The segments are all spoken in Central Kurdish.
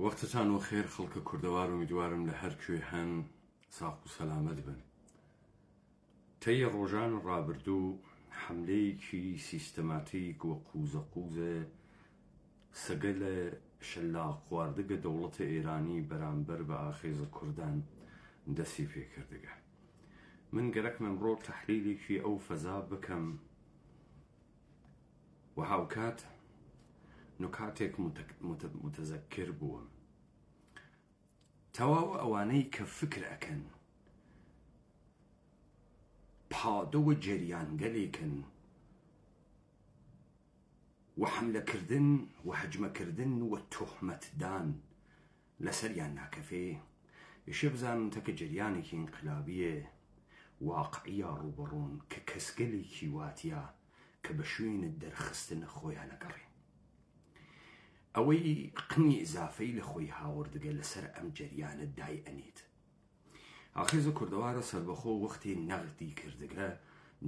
وەختتان و خێر خەڵکە کوردەوار و میدوارم لە هەر کوێ هەن ساق و سەلامەت بن. تەیە ڕۆژان ڕابردوو حەملەیەکی سیستەماتیک و قوزە سەگە لە شەلاق خواردگە دەوڵەتە ئێرانی بەرامبەر بە ئاخێزە کوردان دەستی پێکردگە. من گەرەکم ئەمڕۆ تەحلیلێکی ئەو فەزا بکەم و هاوکات نکاتێک متەزەکر بووم. تەواو ئەوانەی کە فکر ئەکەن پادەوە جەریانگەلێکن و حملەکردن و هەجمەکردن و تۆحمەتدان لەسەریان ناکەفێ یشێ بزانن تەکە جەریانێکی انقلابیە واقعیە ڕوبەڕوون کە کەسگەلێکی واتیە کە بە شوێنە دەرخستن خۆیان نەگەڕێ. ئەوەی قنی ئیزافەی لە خۆی هاوردگە لەسەر ئەم جەریانە دای ئەنێت. ئاخێزە کوردەوارە سەربەخۆ وەختی نەغدی کردگە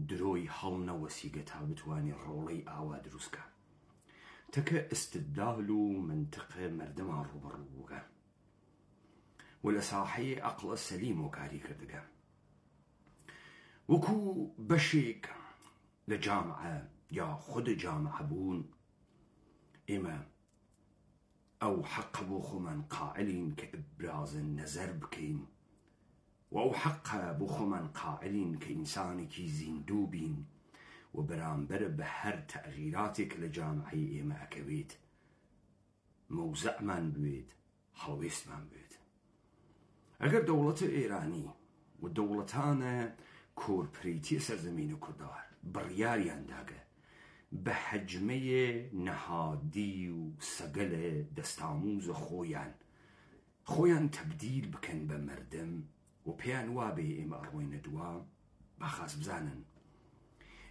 درۆی هەڵ نەوەسیگە تا بتوانێ ڕۆڵەی ئاوا دروستکە. تەکە ئستدلال و منتقە مەردەمان ڕوبەڕوو بووگە و لە ساحەیە عەقڵە سەلیم و کاری کردگە. وەکو بەشێک لە جامعە یا خود جامعە بوون ئێمە ئەو حەقە بۆ خۆمان قائلین کە ئبرازە نەزەر بکەین و ئەو حەقە بۆ خۆمان قائلین کە ئینسانێکی زیندوو بین و بەرامبەر بە هەر تەغییراتێک لە جامعەی ئێمە ئەکەوێت مەوزەعمان بوێت هەڵوێستمان بێت. ئەگەر دەوڵەتە ئێرانی و دەوڵەتانە کۆرپرێتی سەرزەمینە کوردەوار بڕیاریان داگە بە حەجمەیە نەهادی و سەگەلە دەستاموزە خۆیان تەبدیل بکەن بە مەردم و پێیان وابێ ئێمە ئەڕۆینە دووە بەخاس بزانن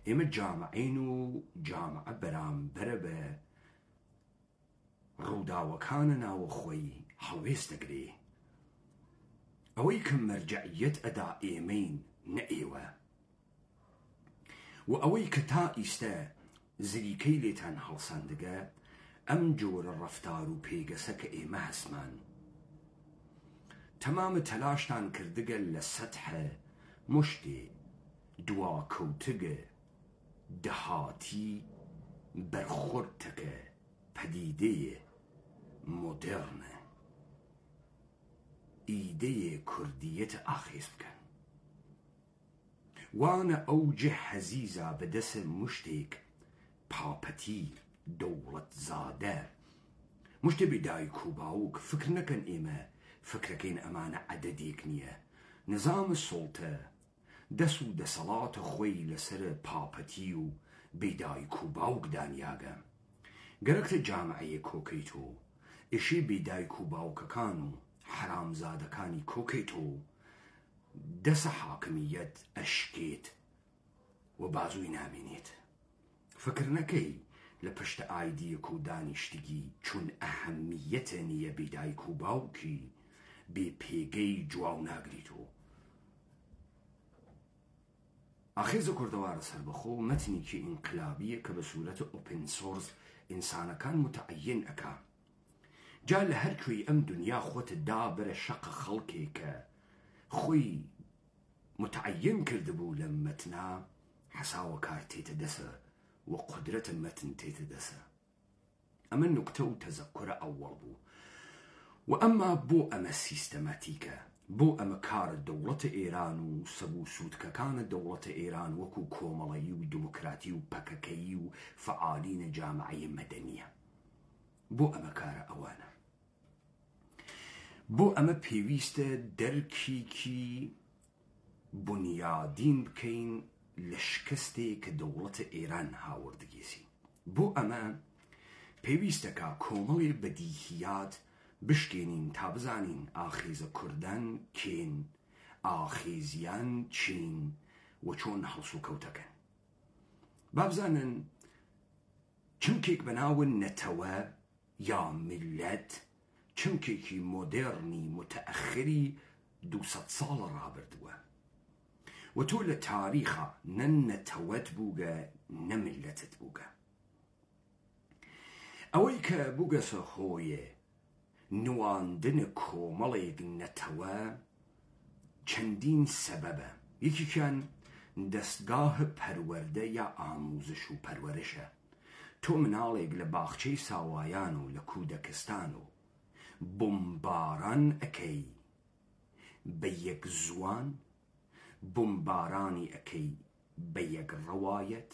ئێمە جامعین و جامعە بەرامبەرە بە ڕووداوەکانە ناوە خۆی هەڵوێست دەگرێ. ئەوەی کە مەرجەعیەت ئەدا ئێمەین نە ئێوە و ئەوەی کە تا ئیستە زریکەی لێتان هەڵساندگە ئەم جۆرە ڕەفتار و پێگەسە کە ئێمە هەسمان تەمامە تەلاشتان کردگە لە سەتحە مشتێ دواکەوتگە دەهاتی بەرخۆردتەکە پەدیدەیە مۆدێرنە ئیدەیە کوردیەتە ئاخێز بکەن. وانە ئەوجە حەزیزە بەدەسە مشتێک پاپەتی دەوڵەت زادە مشتە بێدایک و باوک فکر نەکەن ئێمە فکرەکەین ئەمانە عەدەدێک نییە. نظامە سوڵتە دەست و دەسەڵاتە خۆی لەسەر پاپەتی و بێدایک و باوک دانیاگە. گەرەکتە جامعەیە کۆکەیت و ئێشێ بێدایک و باوکەکان و حرامزادەکانی کۆکەیت و دەسە حاکمیەت ئەشکێت و بازووی نامێنێت. فکر نەکەی لە پشتە ئایدیەک و دانیشتگی چون ئەهەمیەتە نییە بێدایک و باوکی بێ پێگەی جواو ناگریت و ئاخێزە کوردەوارە سەربەخۆ مەتنێکی ئینقلابیە کە بە سوورەتە ئۆپن سۆرس ئینسانەکان متعەین ئەکا. جا لە هەر کوێی ئەم دنیا خۆتە دابرە شەقە خەڵکێکە خۆی متعەین کردبوو لە مەتنا حەساوە کار تێتە دەسە و قدرەتە مەتن تێتە دەسە. ئەمە نوکتە و تەزەکورە ئەوەڵ بوو و ئەمما بۆ ئەمە سیستەماتیکە بۆ ئەمە کارە دەوڵەتە ئێران و سەبوو سوودکەکانە دەوڵەتە ئێران وەکو کۆمەڵەیی و دموکراتی و پەکەکەیی و فعالینە جامعەیە مەدەنیە. بۆ ئەمە کارە ئەوانە. بۆ ئەمە پێویستە دەرکێکی بنیادین بکەین لە شکستێک کە دەوڵەتە ئێران هاوردگێسی. بۆ ئەمە پێویستەکە کۆمەڵێ بەدیهیات بشکێنین تا بزانین ئاخێزە کوردان کێن، ئاخێزیان چین و چۆن هەڵس و کەوتەکەن. با بزانن چمکێک بەناون نەتەوە یا ملەت چمکێکی مۆدێرنی متەئەخری 200 ساڵە ڕابردووە و تۆ لە تاریخە نە نەتەوەت بووگە نە ملەتت بووگە. ئەوەی کە بووگەسە هۆیە نواندن کۆمەڵێک نەتەوە چەندین سەبەبە. یەکیان دەستگاه پەروەردە یا ئاموزش و پەروەرشە. تۆ مناڵێک لە باخچەی ساوایان و لە کودەکستان و بمباران ئەەکەی بە یەک زوان، بمبارانی ئەەکەی بە یەک ڕەوایەت،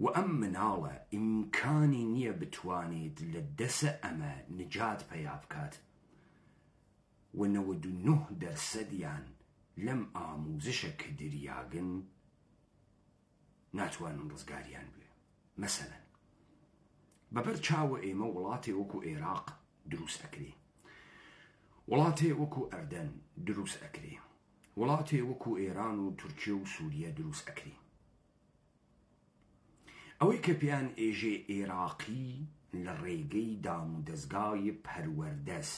و ئەم مناڵە ئیمکانی نییە بتوانێت لە دەسە ئەمە نجات پەیا بکات، و 99% لەم ئاموزشە کە دریاگن ناتوانن ڕزگاریان بێ. مەسەلەن بەبەر چاوە ئێمە وڵاتێ وەکو عێراق دروست ئەکرێ، وڵاتێ وەکو ئەردەن دروست ئەکرێ، وڵاتێ وەکو ئێران و تورکیە و سووریە دروست ئەکرێ. ئەوەی کە پێیان ئێژێ عێراقی لە ڕێگەی دام و دەستگای پەروەردەس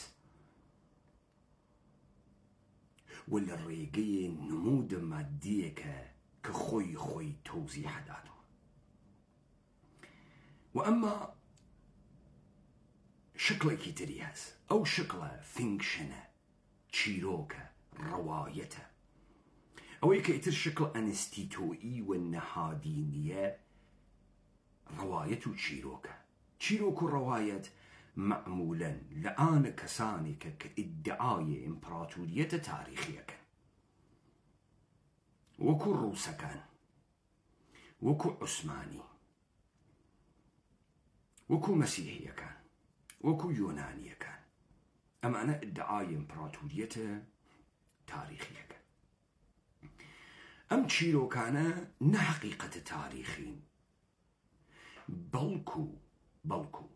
و لە ڕێگەی نمودە مادیەکە کە خۆی تەوزیح داتەوە. و ئەمما شکڵێکی تری هەست. ئەو شکڵە فینکشنە، چیرۆکە، ڕەوایەتە. ئەوەی کە ئیتر شکڵ ئەنستیتۆیی و نەهادینیە ڕەوایەت و چیرۆکە. چیرۆک و ڕەوایەت مەعمولەن لە ئانە کەسانێکە کە ئیدعای ئیمپراتوریەتە تاریخیەکەن، وەکو ڕووسەکان، وەکو عوسمانی، وەکو مەسیحیەکان، وەکو یۆنانیەکان. ئەمانە ئیدعای ئیمپراتوریەتە تاریخیەکە. ئەم چیرۆکانە نە حەقیقەتە تاریخین، بەڵکو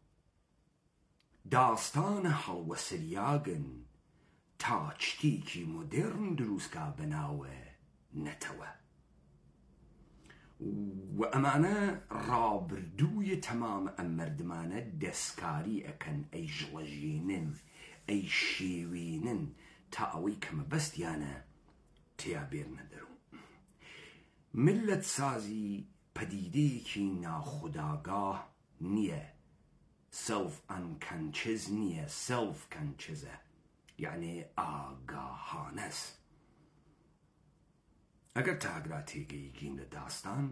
داستانە هەڵوەسریاگن تا شتێکی مۆدێرن دروستکا بەناوە نەتەوە. و ئەمانە ڕابردووی تەمام ئەم مردمانە دەستکاری ئەکەن، ئەی ژڵەژێنن، ئەی شێوێنن تا ئەوەی کە مەبەستیانە تیا بێرنە دەرەوە. ملت سازی پەدیدەیەکی ناخوداگاه نییە، سەلف ئەنکەنچز نییە، سەلف کەنچزە، یعنی ئاگاهانەس. ئەگەر تاگرا تێگەیەکین لە داستان،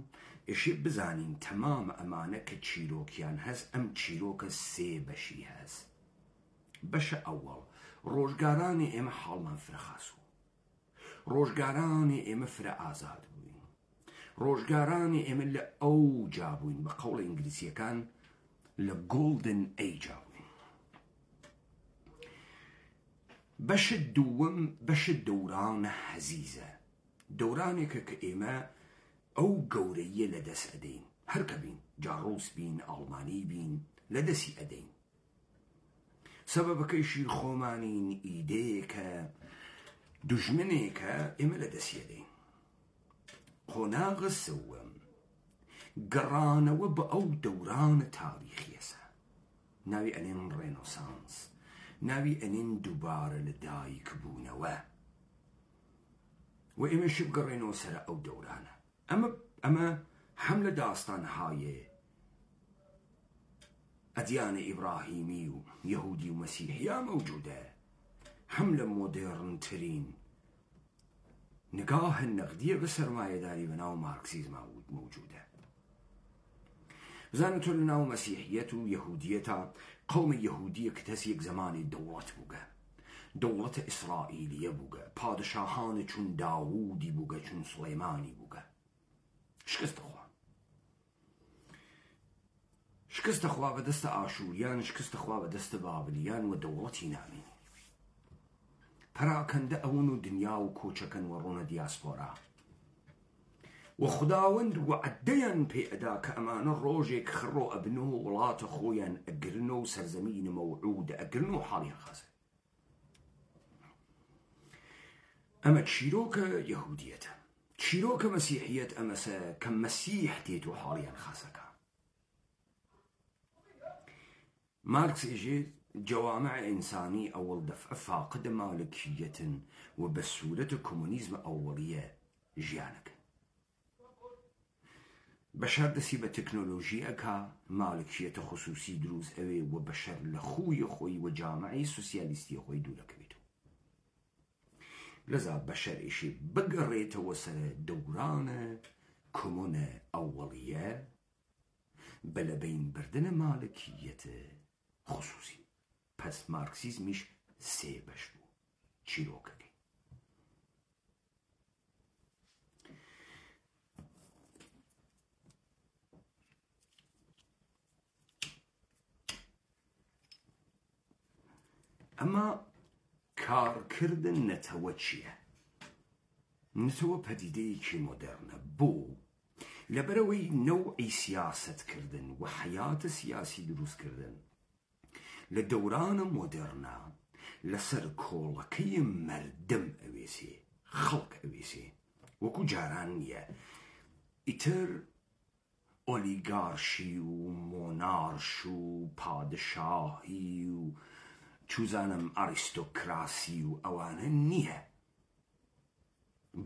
ئێشێ بزانین تەمام ئەمانە کە چیرۆکیان هەست، ئەم چیرۆکە سێ بەشی هەست. بەشە ئەوەڵ ڕۆژگارانی ئێمە حاڵمان فرەخاسوو، ڕۆژگارانی ئێمە فرە ئازاد بووین، ڕۆژگارانی ئێمە لە ئەو جابووین، بە قەوڵە ئینگلیسیەکان لە گۆڵدن ئەیجا بووین. بەشە دووەم بەشە دەورانە حەزیزە، دەورانێکە کە ئێمە ئەو گەورەیە لە دەست ئەدەین، هەرکە بین، جاڕۆس بین، ئاڵمانی بین، لە دەستی ئەدەین. سەبەبەکەیشی خۆمانین، ئیدەیەکە، دوژمنێکە، ئێمە لە دەستی ئەدەین. قۆناغە سەوەم گەڕانەوە بە ئەو دەورانە تاریخیەسە، ناوی ئەنێن ڕێنۆسانس، ناوی ئەنێن دووبارە لە دایک بوونەوە، و ئێمەش بگەڕێنەوە سەر ئەو دەورانە. ئەمە هەم لە داستانهای ئەدیانە ئیبراهیمی و یەهودی و مەسیحیا مەوجودە، هەم لە مۆدێڕنترین نگاه نەقدیە بە سەرمایەداری بەناو مارکسیزما مەوجودە. بزانن تۆ لە ناو مەسیحیەت و یەهودیەتە قەومی یەهودیە کە دەستێک زەمانی دەوڵەت بووگە، دەوڵەتە ئیسرائیلیە بووگە، پادشاهانە چون داوودی بووگە، چون سڵەیمانی بووگە. شکستە خوا بە دەستە ئاشوریان، شکستە خوا بە دەستە بابلیان، و دەوڵەتی نامین. پەراکەندە ئەون و دنیا و کۆچەکەن و ڕۆنە دیاسپۆرا، و خداوەند وعدەیان پێ ئەدا کە ئەمانە ڕۆژێک خڕۆ ئەبن و وڵاتە خۆیان ئەگرن و سەرزەمینە مەوعودە ئەگرن و حاڵیان خەسە. ئەمە چیرۆکە یەهودیەتە. چیرۆکە مەسیحیەت ئەمەسە کە مەسیح تێت و حاڵیان خەسەکە. مارکس ئێژێت جوامع ئینسانی ئەوەڵ دەفعە فاقدە مالکیەتن و بە سوورەتە کۆمونیزمە ئەوەڵیە ژیانەکەن. بەشەر دەسی بە تەکنۆلۆژی ئەکا ماڵکیەتە خصوصی دروست ئەوێ و بەشەر لە خوی خۆی و جامعی سوسیالیستی خۆی دوورەکەوێت لەذا بەشەرێشی بگەڕێتەوە سەر دەورانە کۆمۆنە ئەوڵیە بە لەبەین بردنە ماڵکیەتە خصوصی پس مارکسیزمیش سێ بەش بوو چیرۆکەکەی ئەمە کارکردن نەتەوە چییە؟ نەتەوە پەدیدەیەکی مۆدێرنە بۆ لەبەرەوەی نەوعی سیاسەتکردن و حەیاتە سیاسی دروستکردن لە دەورانە مۆدێرنا لەسەر کۆڵەکەی مەردم ئەوێسێ خەڵک ئەوێسێ وەکو جاران نییە ئیتر ئۆلیگارشی و مۆنارش و پادشاهی و چوزانم ئاریستۆکراسی و ئەوانە نییە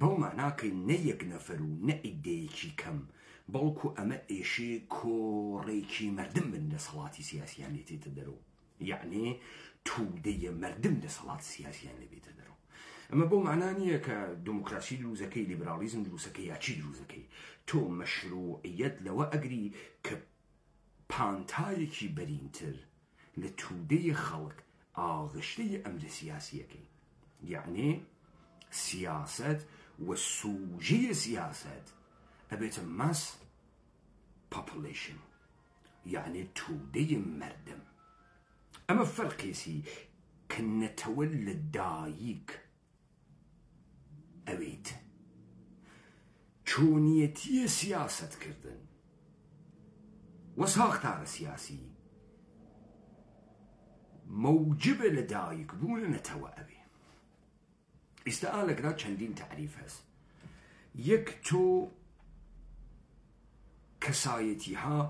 بەو معناکەی نە یەک نەفەر و نە ئیدەیەکی کەم بەڵکو ئەمە ئێشێ کۆڕێکی مەردم بن دەسەڵاتی سیاسیان لێتێتە دەرەوە یعنی توودەیە مەردم دەسەڵات سیاسیان لێبێتە دەرەوە ئەمە بەو معنا نییە کە دموکراسی دروستەکەی لیبرالیزم دروستەکەی یا چی دروستەکەی تۆ مەشروعیەت لەوە ئەگری کە پانتایەکی بەرینتر لە توودەی خەڵک ئاغشتەی ئەمرە سیاسیەکەی یعنی سیاست و سوژەی سیاست ئەبێتە ماس پاپولیشن یعنی توودەی مەردم ئەمە فەرقێسی کە نەتەوە لە دایک ئەوێت چۆنیەتیە سیاسەتکردن و ساختارە سیاسی موجبە لە دایک بوون نەتەوە ئەوێ ئێستا لەگرا چەندین تعریف هەست یەک تۆ کەسایەتیها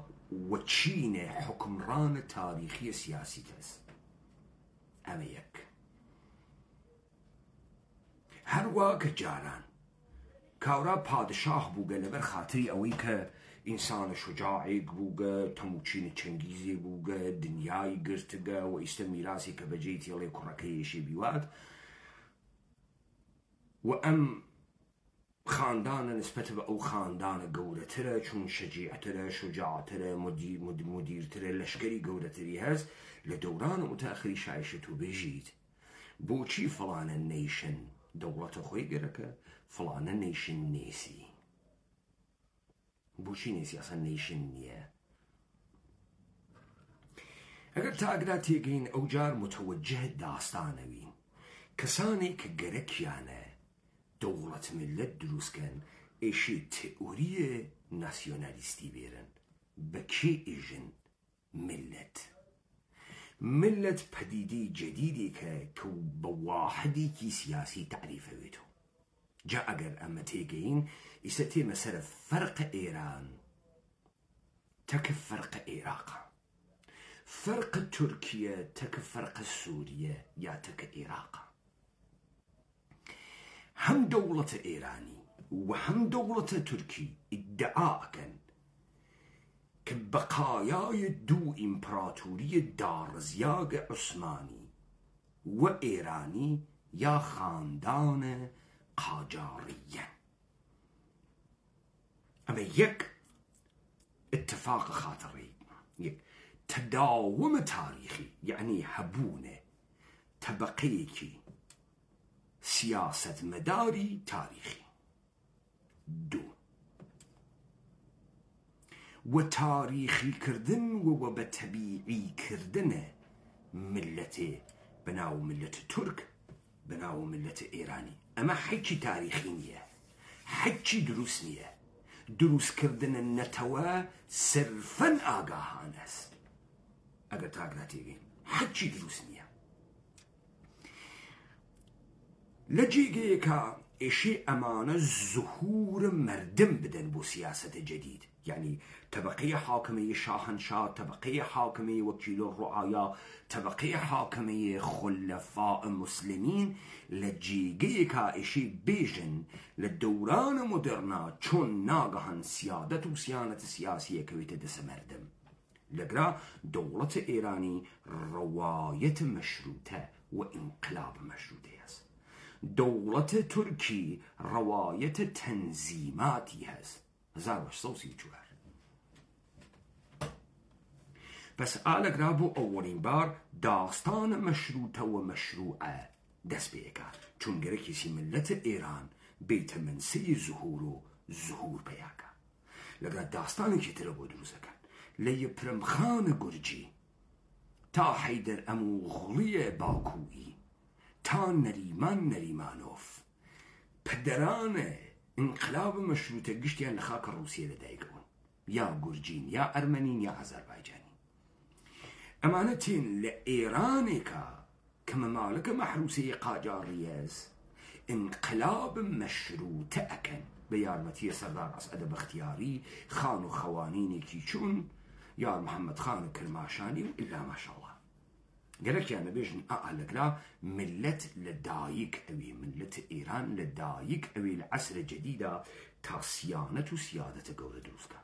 و چینە حکمڕانە تاریخی سیاسی هەست ئەمە یەک هەروە کە جاران کاورا پادشاه بووگە لەبەر خاتری ئەوەی کە ئینسانە شجاعێک بووگە تەموچینە چەنگیزێ بووگە دنیای گرتگە و ئیستە میراسی کە بەجێی تێڵێ کوڕەکەیشی بیوات و ئەم خاندانە نسبەت بە ئەو خاندانە گەورەترە چون شەجیعترە شجاعترە مدیرترە لەشکری گەورەتری هەست لە دەورانە متاخری شایشت و بێژیت بۆچی فڵانە نەیشن دەوڵەتە خۆی گەرەکە فڵانە نەیشن نێسی بۆچی نێسی ئەسەن نەیشن نییە ئەگەر تاگرا تێگەین ئەو جار متوەجه داستانەوین کەسانێک کە گەرەکیانە دەوڵەت ملت دروستکەن ئێشی تئۆریە ناسیۆنالیستی بێرن بە کێ ئێژن ملت پەدیدەی جەدیدێکە کە بە واحدێکی سیاسی تعریفەوێتەوە جا ئەگەر ئەمە تێگەین ئیسە تێمە سەرە فەرقە ئێران تەکە فەرقە عێراقە فەرقە تورکیە تەکە فەرقە سووریە یا تەکە عێراقە هەم دەوڵەتە ئێرانی و هەم دەوڵەتە تورکی ئیدعاکەن کە بەقایای دوو ئیمپراتوریە دارزیاگە عوسمانی و ئێرانی یا خاندانە قاجاریە ئەمە یەک اتفاق خاتڕی یەک تەداومە تاریخی یعنی هەبوونە تەبەقەیەکی سیاست مداری تاریخی دو و تاریخی کردن و بە طبیعی کردن ملەتێ بەناو ملەت تورک بەناو ملەت ئێرانی ئەمە حەکی تاریخی نییە حەکی دروست نییە دروستکردنە نەتەوە سرفەن ئاگاهان هەست ئەگەر تاگرا تێگەین حەکی دروست نییە لە جێگەیەکە ئێشێ ئەمانە زوهورە مەردم بدەن بۆ سیاسەتە جەدید يعني طبقية حاكمية شاهنشاه، طبقية حاكمية وكيل الرعايا، طبقية حاكمية خلفاء مسلمين لجيجيكا إشي بيجن للدوران مدرنا چون ناگهان سيادت و سيانة سياسية كويت دس مردم لقرا دولة إيراني رواية مشروطة وإنقلاب مشروطة هست. دولة تركي رواية تنظيماتي هست 1834. بس آل قرابو أولين بار داستان مشروطة ومشروعة دست بيكار چون گرکی سی ملت ایران بیت منسی ظهور بیاکا لقرا داستانی که تربو دروزکن لی پرمخان گرجی تا حیدر اموغلی باکویی تا نریمانوف پدران انقلاب مشروطه گشتیان لخاک روسیه لدایگون یا گرجین یا ارمنین یا آذربایجانی امانتين لإيرانيكا كممالك محروسية قاجاريز انقلاب مشروط أكن بيارمتي سردار أسعد باختياري خانو خوانيني كيشون يار محمد خان كرماشاني إلا ما شاء الله قالك يعني بيجن أقلق لا ملت لدايك أوي ملت إيران لدايك أوي العصر الجديدة تاسيانة وسيادة قولة دروسكا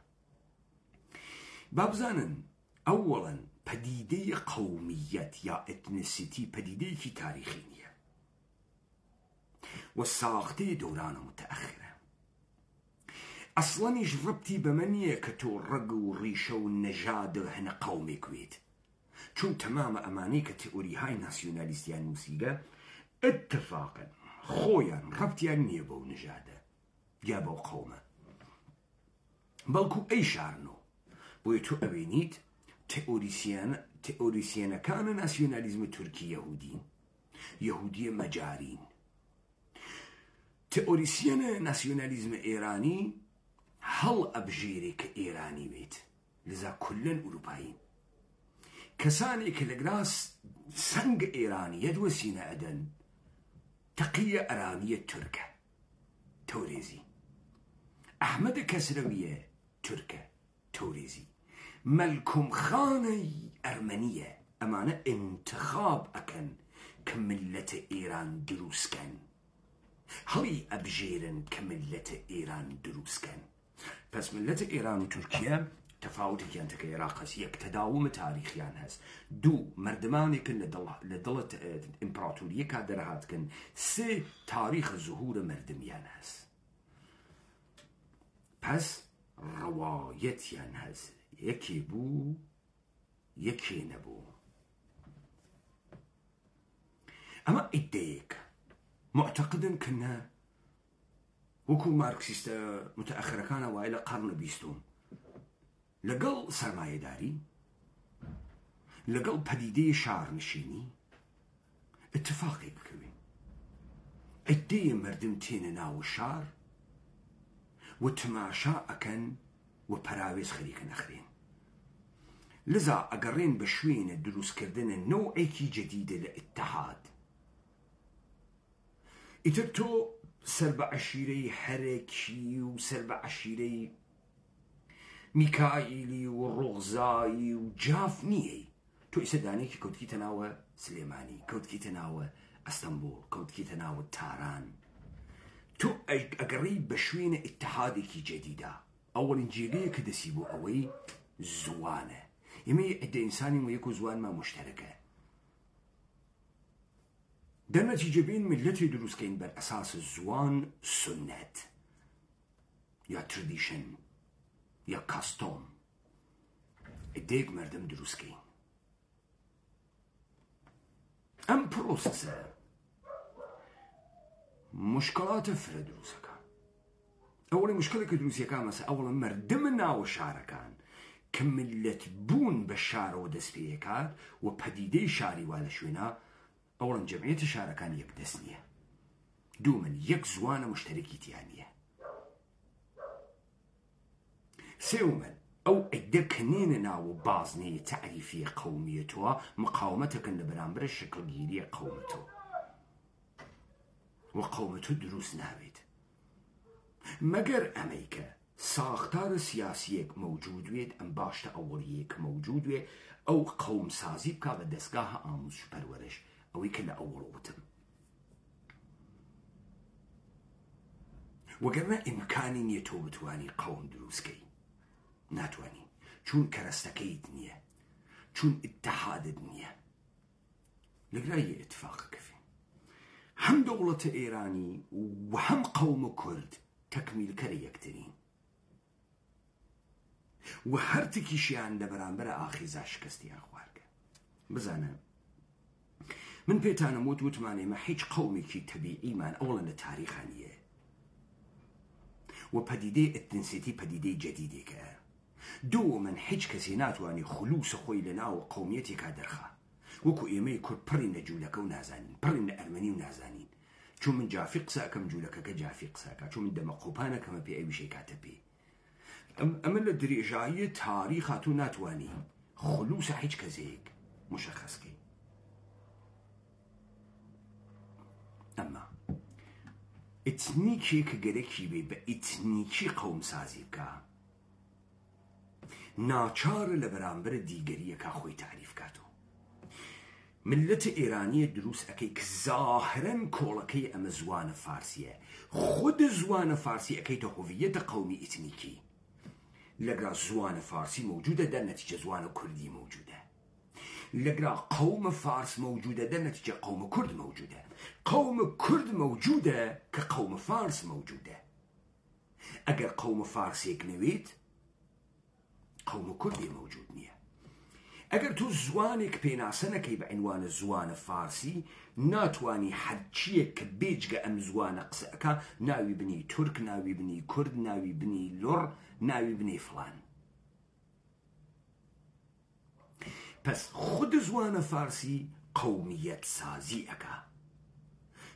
بابزانن أولا پدیده قومیت یا اتنسیتی پدیده کی تاریخی نیه و ساخته دوران متأخره اصلا ایش ربطی بمنیه که تو رگ و ریشه و نژاد هن قومی کوید چون تمام امانی که تئوری های ناسیونالیستیان موسیقه اتفاقا خویان ربطیان نیه بو نژاده یا بو قومه بلکو ای شارنو بوی تو اوینید تئوریسیان كان ناسيوناليزم تركي يهودي مجارين تئوریسیان ناسيوناليزم إيراني هل أبجيرك إيراني بيت لذا كلن أوروبايين كساني كالقراس سنگ إيراني يدوسين أدن تقية أرانية تركة توريزي أحمد كسروية تركة توريزي ملكم خاني أرمنية أمانة انتخاب أكن كملة إيران دروسكن هلي أبجيرن كملة إيران دروسكن بس ملة إيران وتركيا تفاوتي كانت كإراقس يك تداوم تاريخيان هست دو مردماني كن لدلت إمبراطورية كادرهات كن سي تاريخ ظهور مردميان هست بس روايتيان هست يكي بو يكي نبو أما إديك معتقدا كنا وكو ماركسيستا متأخرة كان وإلى قرن بيستون لقل سرمایه داری لقل پدیده شعر نشینی اتفاقی بکوی ادی مردم تین ناو شعر و تماشا اکن و پراویز خریکن اخرین لذا اقرين بشوين دروس كردن نوعي جديدة لاتحاد اترتو سربع عشيري حركي وسربع عشيري ميكائيلي والرغزاي وجافنيي تو إسداني كي كود كي تناوى سليماني كود كي تناوى اسطنبول كود كي تناوى تاران تو اقريب بشوين اتحادي كي جديدة اول انجيلية كدسيبو اوي زوانه يمي عدة انساني ويكو زوان ما مشتركة در نتيجة بين ملتي دروس كين بر اساس الزوان سنت يا ترديشن يا كاستوم اديك مردم دروس كين ام بروسسه مشكلات فرد دروسك أولا مشكلة كدروسية كان مثلا أولا مردمنا وشاركان كملت بون بالشارع ودسبيكات وبديدي شاري ولا شوينا أولا جمعية الشاركان يقدسنية دوما يك زوانة مشتركي تيانية سيوما أو إدكنيننا وبازنية تعريفية قوميتها مقاومتك لبرامبر الشكل جيرية قومته وقومته دروس نابد مگر أمريكا ساختار سیاسیەک موجود وێت ئەم باشتە ئەوڵیەک موجود وێ ئەو قەوم سازی بکە بە دەستگاهە ئاموزش و پەروەرش ئەوەی کە لە ئەوڵ وتم وەگەرنە ئیمکانی نییە تۆ بتوانی قەوم دروستکەی ناتوانی چون کەرەستەکەیت نییە چون ئیتحادت نییە لەگرای ئیتفاقەکەفێ هەم دەوڵەتە ئێرانی و هەم قەومە کورد تەکمیلکەرە یەکترین و هەر تکیشیان لە بەرامبەرە ئاخیزا شکستیان خواردکە بزانە من پێتانم وتمان ئێمە هیچ قەومێکی تەبیعیمان ئەوڵە لە تاریخان نیە و پەدیدەی ئەتنسیتی پەدیدەی جەدیدێکە دوو من هیچ کەسێ ناتوانێ خلووسە خۆی لە ناو قەومیەتێکا دەرخا وەکو ئێمەی کورد پڕین لە جوولەکە و نازانین پڕین لە ئەرمەنی و نازانین چون من جافی قسەکەم جوولەکەکە جافی قسەکە چون من دەمەقۆپانەکەمە پێ ئەویشەی کاتە پێ ئەمە لە درێژایی تاریخا تو ناتوانی خلووسە هیچ کەسێک مشەخەسکەی ئەمما ئیتنیکێک گەرەکی بێ بە ئیتنیکی قەوم سازی بکە ناچارە لە بەرامبەر دیگەریەکە خۆی تعریف کاتەوە ملەتە ئێرانیە دروست ئەەکەی کە زاهرەن کۆڵەکەی ئەمە زوانە فارسیە خود زوانە فارسی ئەەکەیتە هویەتە قەومی ئیتنیکی لەگرا زوانە فارسی موجودە دە نەتیجە زوانە کوردی موجودە لەگرا قەومە فارس موجودە دە نەتیجە قەومە کورد موجودە قەومە کورد موجودە کە قەومە فارس موجودە ئەگەر قەومە فارسێک نەوێت قەومە کوردی موجود نییە ئەگەر تو زوانێک پێناسە نەکەی بە عنوانە زوانە فارسی ناتوانی هەرچیەک کە بێجگە ئەم زوانە قسەکە ناوی بنی تورک ناوی بنی کورد ناوی بنی لۆڕ ناوی بنی فڵان پس خود زوانە فارسی قەومیەت سازی ئەکا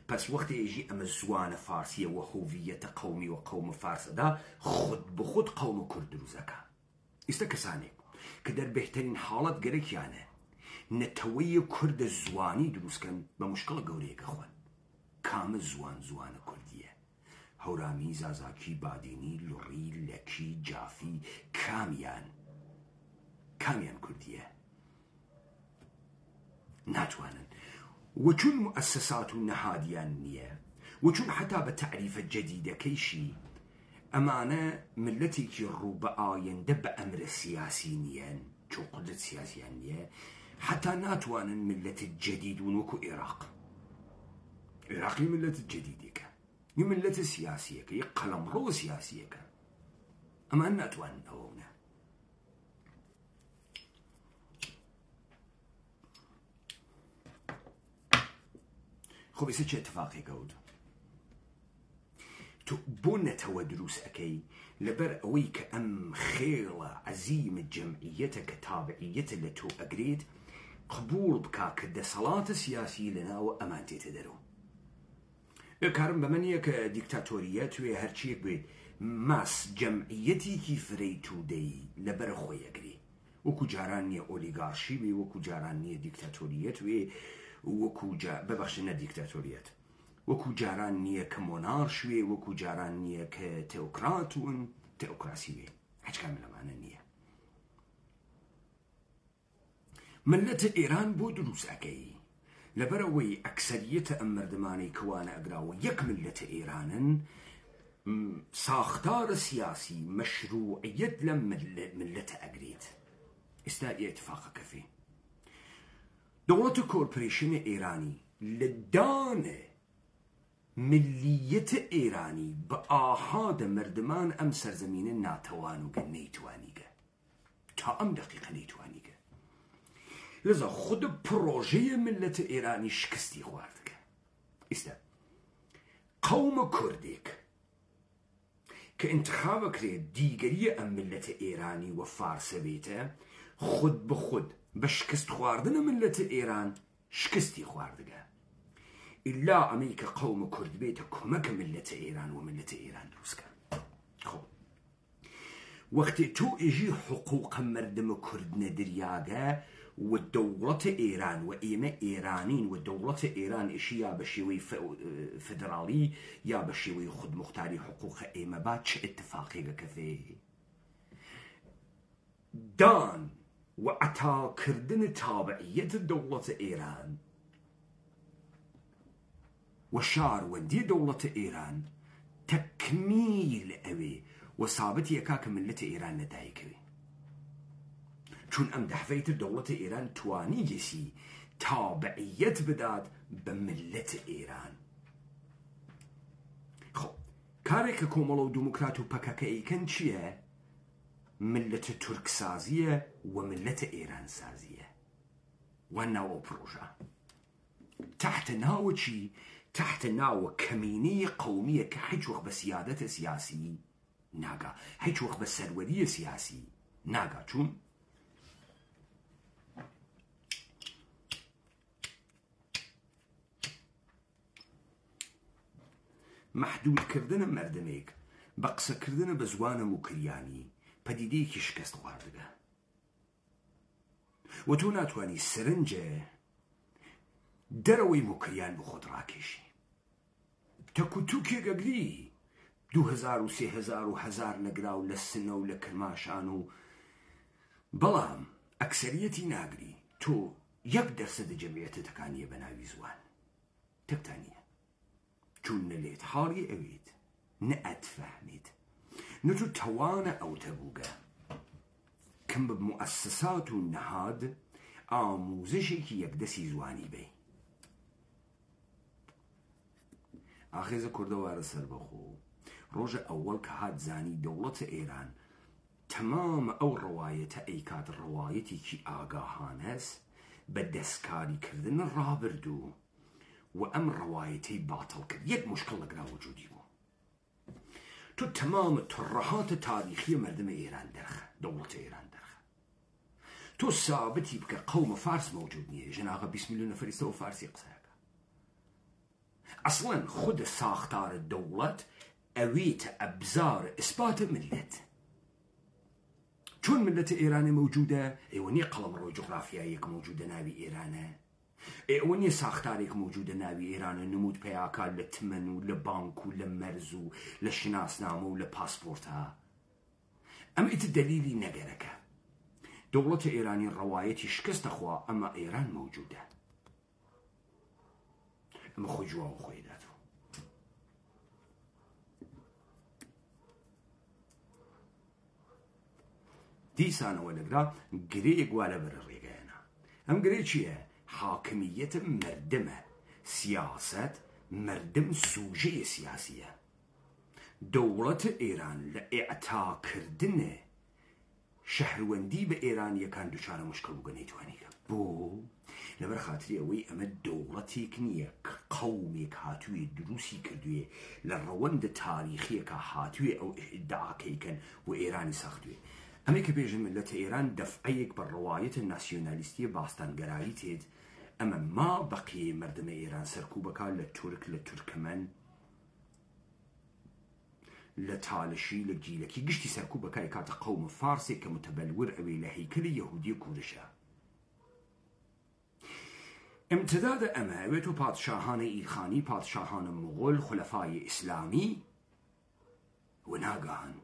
پس وەختی ئێژی ئەمە زوانە فارسیە و هویەتە قەومی و قەومە فارسەدا خود بخود قەومە کورد دروستەکە ئێستا کەسانێک کە دەربێترین حاڵەت گەرەکیانە نەتەوەی کوردە زوانی دروستکەن بە مشکڵە گەورەیەکە خوێن کامە زوانە کوردیە هەورامی زازاکی بادینی لوڕی لەکی جافی کامیان کوردیە ناتوانن وچون مؤسسات و نەهادیان نییە وچون حتا بە تعریفە جەدیدەکەیشی ئەمانە ملەتێکی ڕوو بە ئایندە بە ئەمرە سیاسی نیەن چۆ قدرت سیاسیان نییە حتا ناتوانن ملەتە جەدیدون وەکو عێراقی ملەتە جەدیدێکە یە ملەتە سیاسیەکە یە قەلەمڕۆ سیاسیەکە ئەمان ناتوانن ئەوەونە خۆ ئێستا چه اتفاقێکە وت تو بۆ نەتەوە دروست ئەەکەی لەبەر ئەوەی کە ئەم خێڵە عەزیمە جەمعیەتە کە تابعیەتە لە تۆ ئەگرێت قبول بکا کە دەسەڵاتە سیاسی لەناوە ئەمان تێتە دەرەوە کارم بەمە نییە کە دیکتاتۆریەت توێ هەرچیەک بێت ماس جەمعیەتێکی فرەی توودەی لەبەرە خۆی ئەگرێ وەکو جاران نییە ئۆلیگارشی بێ وەکو جاران نییە دیکتاتۆریەت وێ وەکو ببەخشە نە دیکتاتۆریەت وەکو جاران نییە کە مۆنارش وێ وەکو جاران نییە کە تێوکراتون تێوکراسی وێ هیچ کام لەمانە نییە ملەتە ئێران بۆ دروست ئەەکەی لەبەرەوەی ئەکسەریەتە ئەم مردمانەی کەوانە ئەگراوە یەک ملەتە ئێرانن ساختارە سیاسی مەشروعیەت لەم ملەتە ئەگرێت ئێستا ئێتفاقەکە فێ دەوڵەتە کۆرپۆرێشنە ئێرانی لە دانە ملیەتە ئێرانی بە ئاهادە مردمان ئەم سەرزەمینە ناتەوانوگە نەیتوانیگە تا ئەم دەقیقە نەیتوانیگە لذا خود پرۆژەیە ملەتە ئێرانی شکستی خواردکە ئێستا قەومە کوردێک کە انتخابە کرێت دیگەریە ئەم ملەتە ئێرانی و فارسە بێتە خود بخود بە شکست خواردنە ملەتە ئێران شکستی خواردگە ئللا ئەمەی کە قەومە کورد بێتە کۆمەکە ملەتە ئێران و ملەتە ئێران دروستکە خۆ وقتی تو ایجی حقوق مردم کرد ندریاگه و دولت ایران و ایمه ایرانین و دولت ایران ایشی یا بشیوی فدرالی یا بشیوی خود مختاری حقوق ایمه با چه اتفاقی بکفه دان و عطا کردن تابعیت دولت ایران و شاروندی دولت ایران تکمیل اوی و ثابت یکاک ملت ایران ندایکوی چون ام دحفیت دولت ایران توانی جسی تابعیت بداد بملت ایران خب کاری که کومل و دموکرات و پکک ایکن چیه؟ ملت ترک سازیه و ملت ایران سازیه و ناو پروژه تحت ناو چی؟ تحت ناو كمينية قومية كحيث وقت بسيادة سياسي ناقا حيث وقت بسرودية سياسي ناقا چون محدود کردن مردمێک بە قسەکردنە بە زوانە موکریانی پەدیدەیەکی شکست خواردگە و تۆ ناتوانی سرنجە دەرەوەی موکریان بۆ خۆت ڕاکێشی تەکوتوکێک ئەگری 2000 و 3000 و هەزار لەگراو لە سنە و لە کرماشان و بەڵام ئەکسەریەتی ناگری تۆ 1% جەمیعەتەکانیە بە ناوی زوان تەکتانیە چون نەلێت حاڵی ئەویت نە ئەتفەهمیت نە تۆ تەوانە ئەو تەبووگە کەم بە موەسسەسات و نەهاد ئاموزشێکی یەکدەسی زوانی بێ ئاخێزە کوردەوارە سەربەخۆ ڕۆژە ئەوەڵ کە هات زانی دەوڵەتە ئێران تەمام ئەو ڕەوایەتە ئەیکات ڕەوایەتێکی ئاگاهان هەست بە دەستکاریکردن ڕابردوو و ئەم ڕەوایەتەی باتڵ کرد یەک مشکڵ لەگرا وجودی بوو تۆ تەمام تڕەهاتە تاریخی مردمە ئێران دەرخە دەوڵەتە ئێران دەرخە تۆ سابتی بکە قەومە فارس موجود نییە ژناغە 20 میلیۆن نەفەریستەوە فارسی قسەکە ئەسڵەن خود ساختارە دەوڵەت ئەوێتە ئەبزار ئیسباتە ملت چون ملت ئێرانە موجودە ئێوە نییە قەڵەمڕۆی جوغرافیایەک موجودە ناوی ئێرانە ئێوە نییە ساختارێک موجودە ناوی ئێرانە نمود پێیاکات لە تمەن و لە بانک و لە مەرز و لە شناسنامە و لە پاسپۆرتە ئەمە ئیتر دەلیلی نەگەرەکە دەوڵەتە ئێرانی ڕەوایەتی شکستە خوا ئەمە ئێران موجودە ئەمە خۆی جوواوە خۆی داتەوە دیسانەوە لەگرا گرەیەک وا لە بەرە ڕێگەیەنە ئەم گرەی چییە؟ حاکمیت مردمه سیاست مردم سوژه سیاسیه دولت ایران لإعطا کردن شهروندی به ایران یکان دوچار مشکل بگه نیتوانی بو لبر خاطری اوی اما دولتی کنیه قومی که هاتوی دروسی کردویه لروند تاریخی که هاتوی او ادعا کن و ایرانی ساختویه اما که بیجن ملت ایران دفعیک بر روایت ناسیونالیستی باستانگرایی تید اما ما بقیه مردم ایران سرکوبکا لترک لترکمن لتالشی لجیلکی گشتی سرکوبکا یکات قوم فارسی که متبلور اوی لحیکل یهودی کورشا امتداد اما اویتو پادشاهان ایلخانی پادشاهان مغول خلفای اسلامی و ناگهان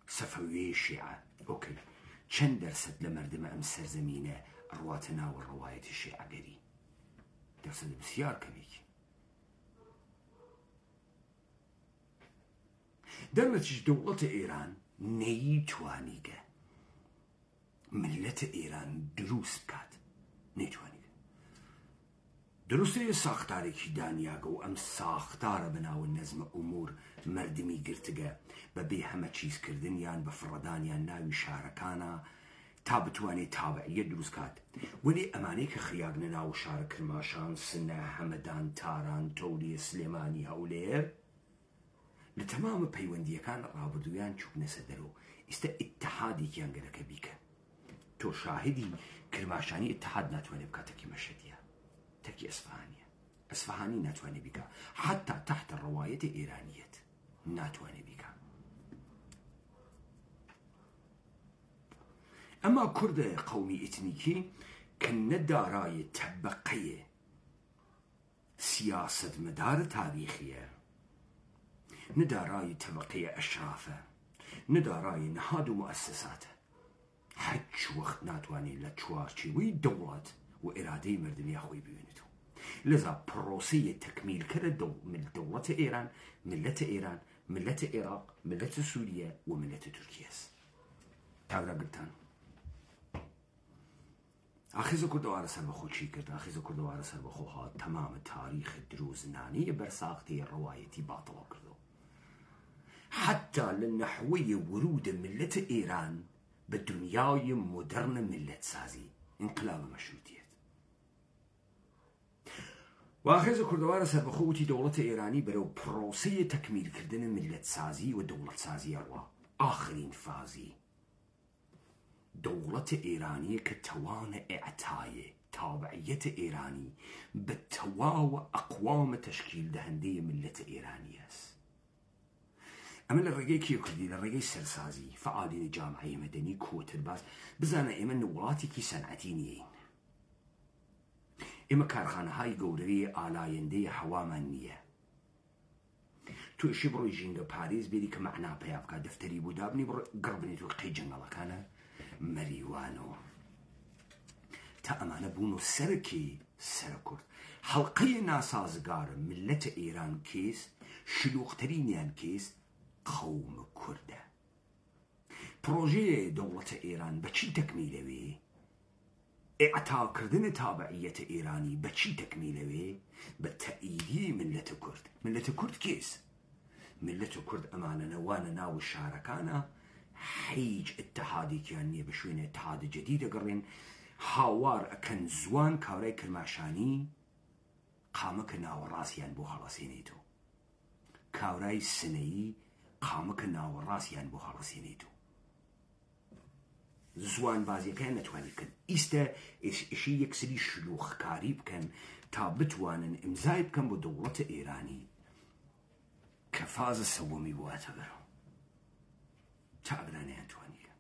صفوی شیعه اوکی چند درصد لمردم ام سرزمینه رواتنا و روایت شیعگری درصد بسیار کمی در نتیجه دولت ایران نیتوانیگه ملت ایران دروست کات نیتوانیگه درسته ساختاری که دانیاگه و ام ساختار بناو نظم امور مردمی گرتگه ببی همه چیز کردن یان بفردان یان ناوی شارکانا تا بتوانێت تابعیە دروستکات وەلی ئەمانەی کە خیاگنە ناو شارە کرماشان سنە هەمەدان تاران تۆری سلێمانی هەولێر لە تەمامە پەیوەندیەکان ڕابردوویان چوونە سەدەرەوە ئێستا ئیتحادێکیان گەرەکە بیکە تۆ شاهدی کرماشانی ئیتحاد ناتوانێت بکاتەکی مەشەدیە تەرکی ئەسفەهانیە ئەسفەهانی ناتوانێت بیکە حتا تحت ڕەوایەتی ئێرانیەت ناتوانێت بیکە ئەما کوردە قەومی ئیتنیکی کە نەدارای تەبەقەیە سیاسەتمەدارە تاریخیە، نەدارای تەبەقەیە ئەشرافە، نەدارای نەهاد و مؤسساتە، هەچ وەخت ناتوانێت لە چوارچێوەی دەوڵەت و ئێرادەی مردمی خۆی ببێنێتەوە. لذا پرۆسەیە تەکمیلکەرە دەوڵەتە ئێران، ملەتە ئێران، ملەتە عێراق، ملەتە سووریە و ملەتە تورکیەس. تاورەگرتان ئاخیزە کوردەوارە سەربەخۆ چی کرد؟ ئاخیزە کوردەوارە سەربەخۆ هات تەمامە تاریخ دروزنانی بەرساختی ڕەوایەتی باتڵە کردەوە، حتا لە نەحوەی ورودە ملەتە ئێران بە دنیای مۆدەرنە ملەت سازی ئینقلابە مەشروتیەت. واخێزە کوردەوارە سەربەخۆ وتی دەوڵەتە ئێرانی بەرەو پرۆسەیە تەکمیلکردنە ملەت سازی و دەوڵەت سازی ئەڕوا. ئاخرین فازی دەوڵەتە ئێرانیە کە تەوانە ئێعتایە تابعیەتە ئێرانی بە تەواوە ئەقوامە تەشکیل دەهەندەیە ملەتە ئێرانی هەست. ئەمە لە ڕێگەی کێ کوردی؟ لە ڕێگەی سەرسازی فعالینی جامعەی مەدەنی کۆتر باز بزانە ئێمە وڵاتێکی سەنعەتی نیین، ئێمە کارخانەهای گەورەی ئالایەندەی هەوامان نییە. توێشی بڕۆی ژینگە پارێز بێری کە مەعنا پیا بکات، دەفتەری بۆ دابنی بڕۆ گڕبنێت و قەی جەنگەڵەکانە مەریوانەوە تا ئەمانە بوون و سەرکی سەر کورد. هەڵقەیە ناسازگارە ملەتە ئێران کێس، شلوختەرینیان کێس قەوم کوردە. پرۆژەیە دەوڵەتە ئێران بە چی تەکمیلەوێ؟ ئێعتاکردنە تابعیەتە ئێرانی بە چی تەکمیلەوێ؟ بە تەئیدی ملەتە کورد. ملەتە کورد کێس؟ ملەتە کورد ئەمانە نەوانە ناو شارەکانە، هیچ اتحادێکیان نییە، بە شوێنە اتحاد جەدید دەگەڕێن، هاوار ئەکەن زوان کاورای کرماشانی قامەکە ناوەڕاستیان بۆ هەڵەسێنێتەوە، کاورای سنەیی قامەکە ناوەڕاستیان بۆ هەڵەسێنێتەوە. زوان بازیەکەیان نەتوانێت بکەن. ئیستە ئێشی یەکسری شلوخکاری بکەن تا بتوانن ئیمزای بکەن بۆ دەوڵەتە ئێرانی کە فازە سەوەمی بۆ ئەتەبەرەوە تا ئەبرانیان توانیکە.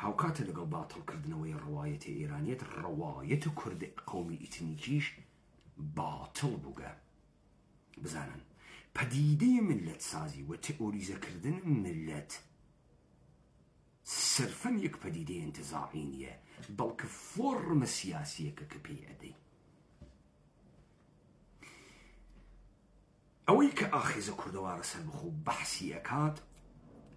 هاوکاتە لەگەڵ باتڵکردنەوەی ڕەوایەتە ئێرانیەت، ڕەوایەتە کورد قەومی ئیتنیکیش باتڵ بووگە. بزانن پەدیدەی ملەت سازی و تئۆریزەکردن ملەت صرفەن یەک پەدیدەی انتزاعی نییە، بەڵکە فۆرمە سیاسیەکە کە پێی ئەدەی. ئەوەی کە ئاخێزە کوردەوارە سەربەخۆ بەحسی ئەکات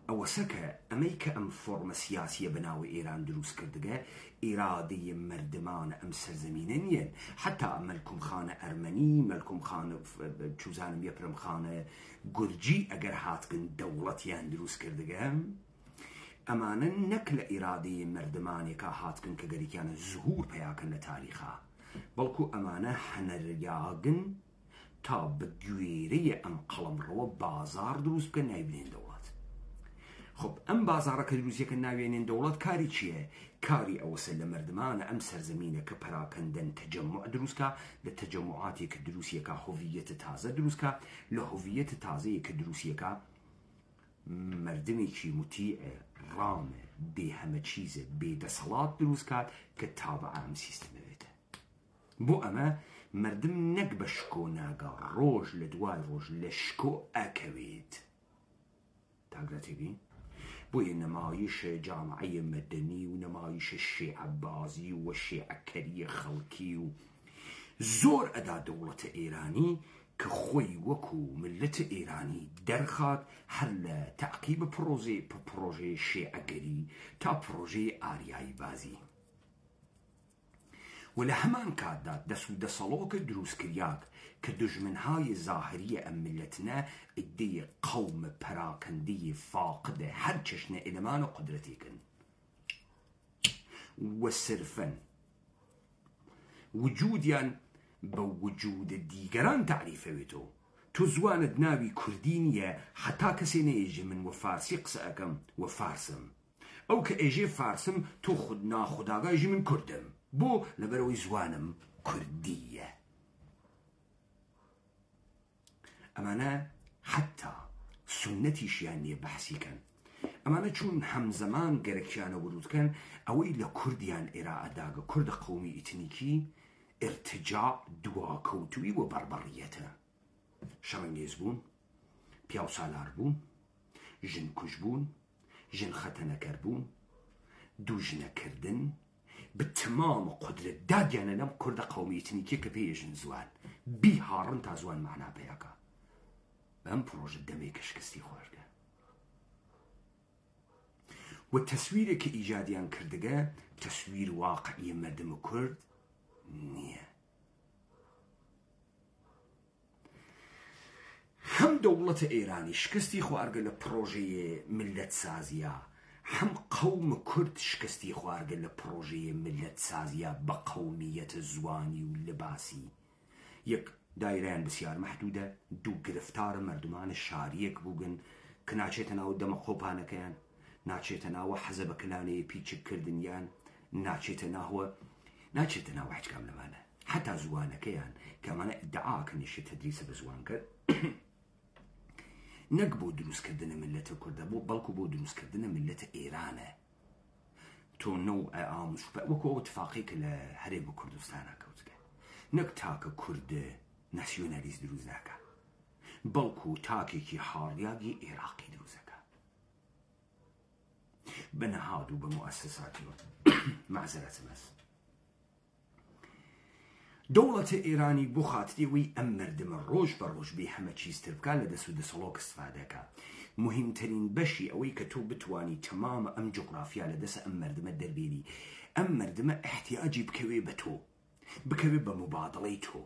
ئەوەسە کە ئەمەی کە ئەم فۆرمە سیاسیە بەناوی ئێران دروست کردگە ئێرادەی مردمانە ئەم سەرزەمینە نیەن. حتا مەلکومخانە ئەرمەنی، مەلکومخانە چوزانم یەپرمخانە گورجی ئەگەر هاتکن دەوڵەتیان دروست کردگە، ئەمانە نەک لە ئێرادەی مردمانێکە هاتکن کە گەریکیانە زهور پەیاکەن لە تاریخا، بەڵکو ئەمانە هەنەریاگن تا بە گوێرەیە ئەم قەڵەمڕەوە بازار دروست بکەن نایبنێن دەوڵەت. خب ئەم بازارەکە دروستیەکە ناوێنێن دەوڵەت کاری چییە؟ کاری ئەوەسە لە مردمانە ئەم سەرزەمینە کە پەراکەندەن تەجەموع دروستکە، لە تەجەموعاتی کە دروستیەکە هۆڤیەتە تازە دروستکە، لە هۆڤیەتە تازەیە کە دروستیەکە مردمێکی متیعە، ڕامە، بێ هەمە چیزە، بێدەسەڵات دروستکات کە تابع ئەم سیستەمەوێتە. بۆ ئەمە مردم نەک بە شکۆ ناگا، ڕۆژ لە دوای ڕۆژ لە شکۆ ئەکەوێت. تاگرەتێبی بۆیە نەمایشە جامعەی مەدەنی و نەمایشە شیعەبازی و شیعەکەریە خەڵکی و زۆر ئەدا دەوڵەتە ئێرانی کە خۆی وەکو ملەتە ئێرانی دەرخات هەر لە تەعقیب پرۆژەی شیعەگەری تا پرۆژەی ئاریایی بازی. و لە هەمان کاتدا دەست و دەسەڵۆکە دروستکریاک کە دژمنهای زاهریە ئەم ملەتنە ئیدەی قەومە پەراکەندەی فاقدە هەر چەشنە ئێلەمانە قودرەتێکن و صرفەن وجودیان بە وجودە دیگەران تعریفەوێتەوە. تۆ زوانت ناوی کوردی نییە، حتا کەسێ نەیەژێ من وە فارسی قسە ئەەکەم وە فارسم، ئەو کە ئێژێ فارسم تۆ خود ناخوداگایژی من کوردم، بۆ لەبەرەوەی زوانم کوردیە. ئەمانە حتا سنەتیشیان نییە بەحسیکەن. ئەمانە چوون هەمزەمان گەرەکیانە وروودکەن ئەوەی لە کوردیان ئێرائەداگە کوردە قەومی ئیتنیکی ارتجاع دواکەوتووی و بەربەڕیەتە شەڕەنگێز بوون پیاو سالار بوون ژن کوژ بوون ژن خەتەنەکەر بوون دوو ژنەکردن بتمام قدرت دادیانە لەم کوردە قەومی ئیتنیکی کە پێیەژن زوان بیهاڕن تا زوان مەعنا پێیەکە بەم پرۆژە دەمێکە شکستی خۆشگە و تەسویرێکی ئیجادیان کردگە تەسویر واقعی مردم کورد نییە هەم دەوڵەتە ئێرانی شکستی خواردگە لە پرۆژەیە ملت سازیە هەم قەوم کورد شکستی خواردگە لە پرۆژەیە ملت سازیە بە قەومیەتە زوانی و لەباسی یەک دایرەیان بسیار مەحدودە دوو گرفتارە مردمانە شاریەک بووگن کە ناچێتە ناو دەمە خۆپانەکەیان ناچێتە ناوە حەزە بە کلانەیە پیچکردنیان ناچێتە ناو هیچکام لەمانە حتا زوانەکەیان کە ئەمانە ئیدعاکەن نیشە تەدریسە بە زوان کرد نەک بۆ دروستکردنە ملەتە کوردە بەڵکو بۆ دروستکردنە ملەتە ئێرانە تۆ نەو ئاموش وەکو ئەو اتفاقی کە لە هەرێم کوردستانە کەوتگە نەک تاکە کورد ناسیۆنالیست دروست ناکە بەڵکو تاکێکی حاڵیاگی عێراقی دروستەکە بە نەهاد و بە موەسساتیەوە معزەرەتم هەست دەوڵەتە ئێرانی بۆ خاتریەوەی ئەم مردمە ڕۆژ بە ڕۆژ بێ هەمە چیزتر بکات لە دەست و دەسەڵۆک استفادەکە مهمترین بەشی ئەوەی کە تۆ بتوانی تەمامە ئەم جغرافیا لە دەست ئەم مردمە دەربێنی ئەم مردمە احتیاجی بکەوێ بە تۆ بکەوێ بە مبادڵەی تۆ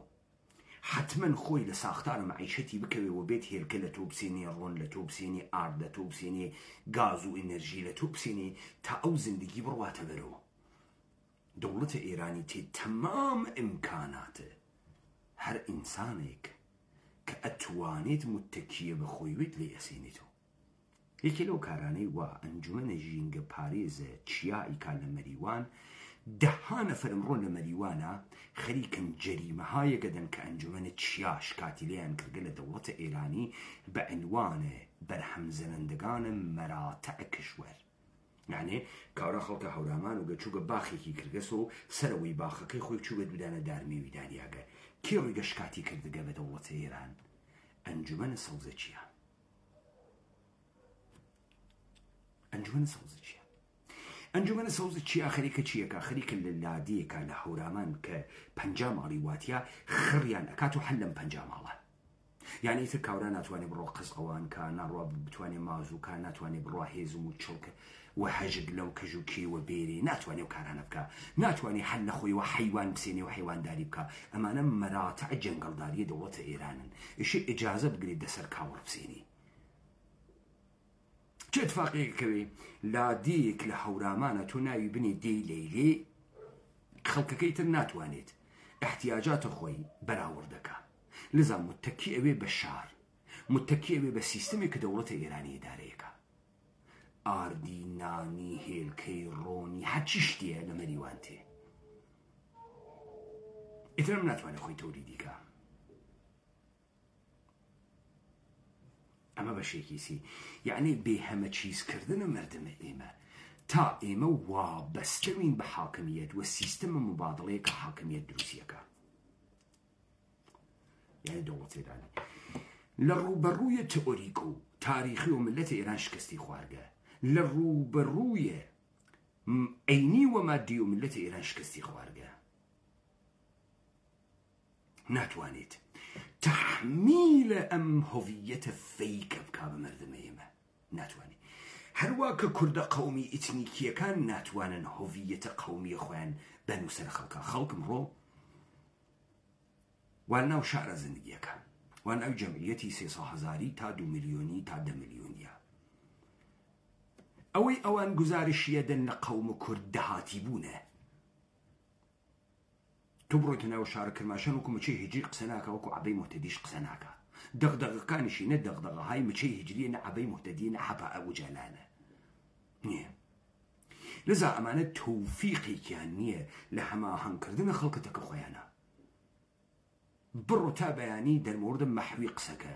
حتمما خۆی لە ساختارە مەعیشەتی بکەوێەوە بێت هێلکە لە تۆ بسێنێ ڕۆن لە تۆ بسێنێ ئارد لە تۆ بسێنێ گاز و ئێنەرژی لە تۆ بسێنێ تا ئەو زندگی بڕواتە بەرەوە دەوڵەتە ئێرانی تێ تەمام ئیمکاناتە هەر ئینسانێک کە ئەتوانێت متتەکیە بە خۆی وێت لێ ئەسێنێتەوە یەکێ لەو کارانەی وا ئەنجومەنە ژینگە پارێزە چیایی کا لە مەریوان دەها نەفەر ئەمڕۆ لە مەریوانە خەریکن جەریمەهایەکە دەن کە ئەنجومەنە چیا شکاتی لێیان کردگە لە دەوڵەتە ئێرانی بە عنوانە بەرهەمزەنندگانە مەراتە کشوەر یعنی کاورا خەڵکە هەورامان و گەچووگە باخێکی کردگەس و سەرەوەی باخەکەی خۆی چوو بە دوودانە دارمێوی دانیاگە کێ ڕووی گەشکاتی کردگە بە دەوڵەتە ئێران ئەنجومەنە سەوزە چیە ئەنجومەنە سەوزە چیە خەریکە چیەکە خەریکە لە لادیەکە لە هەورامان کە 50 ماڵی واتیە خڕیان ئەکات و هەر لەم 50 ماڵە یعنی ئیتر کاورا ناتوانێت بڕۆ قزقەوان کە ناڕوا بتوانێت مازوو کە ناتوانێت بڕوا هێزم و چڵکە و هەژد لەو کەژوکیوە بێری ناتوانێت و کارانە بکە ناتوانێت هەل لە خۆی و حیوان بسێنێ و حیوانداری بکە ئەمانە مەراتە جەنگەڵداریە دەوڵەتە ئێرانن ئیشی ئیجازە بگرێت دەسەر کاوڕ بسێنی چه اتفاقێکەوێ لادیەک لە هەورامانە تۆ ناوی بنێ دێی لەیلێ خەڵکەکەی تر ناتوانێت احتیاجاتە خۆی بەراوردەکە لذا متکی ئەوێ بە شار متکی ئەوێ بە سیستمی کە دەوڵەتە ئێرانی ئیدارەیەکە ئاردی نانی هێلکەی ڕۆنی هەرچی شتێ لە مەریوان تێ ئیترم ناتوانێت خۆی تۆریدیکە ئەمە بەشێکیسی یعنی بێ هەمە چیزکردنە مردمە ئێمە تا ئێمە وابەستەوین بە حاکمیت و سیستەمە مبادڵەیە کە حاکمیت دروستیەکە یعنی دەوڵەتە ئێرانی لە ڕووبەڕوویە تئۆریک و تاریخی و ملەتە ئێران شکستی خواردگە لە ڕووبەڕوویە عینی و مادی و ملەتە ئێران شکستی خواردگە ناتوانێت تحمیل ئەم هۆڤیەتە فەیکە بکا بە مردمە ئێمە ناتوانێت هەروە کە کوردە قەومی ئیتنیکیەکان ناتوانن هۆڤیەتە قەومیە خۆیان بەنووسە لە خەڵکە خەڵکم ڕۆ وان ناو شارە زندگیەکە وان ناو جەمعیەتی 300,000 تا 2 ملیۆنی تا 10 ملیۆنیە ئەوەی ئەوان گزارشیە دەن لە قەوم کورد دەهاتی بوونە تۆ بڕۆیتە ناو شارە کرماشان وەکو مچەی هیجری قسە ناکە وەکو عەبەی مۆحتەدیش قسە ناکە دەغدەغەکانیشی نە دەغدەغەهای مچەی هیجریە نە عەبەی مۆحتەدیە نە حەبە ئەبوو جەلانە نییە لذا ئەمانە تەوفیقێکیان نییە لە هەماهەنگکردنە خەڵکەتەکە خۆیانە بڕۆ تا بەیانی دەرمۆردە مەحوی قسەکە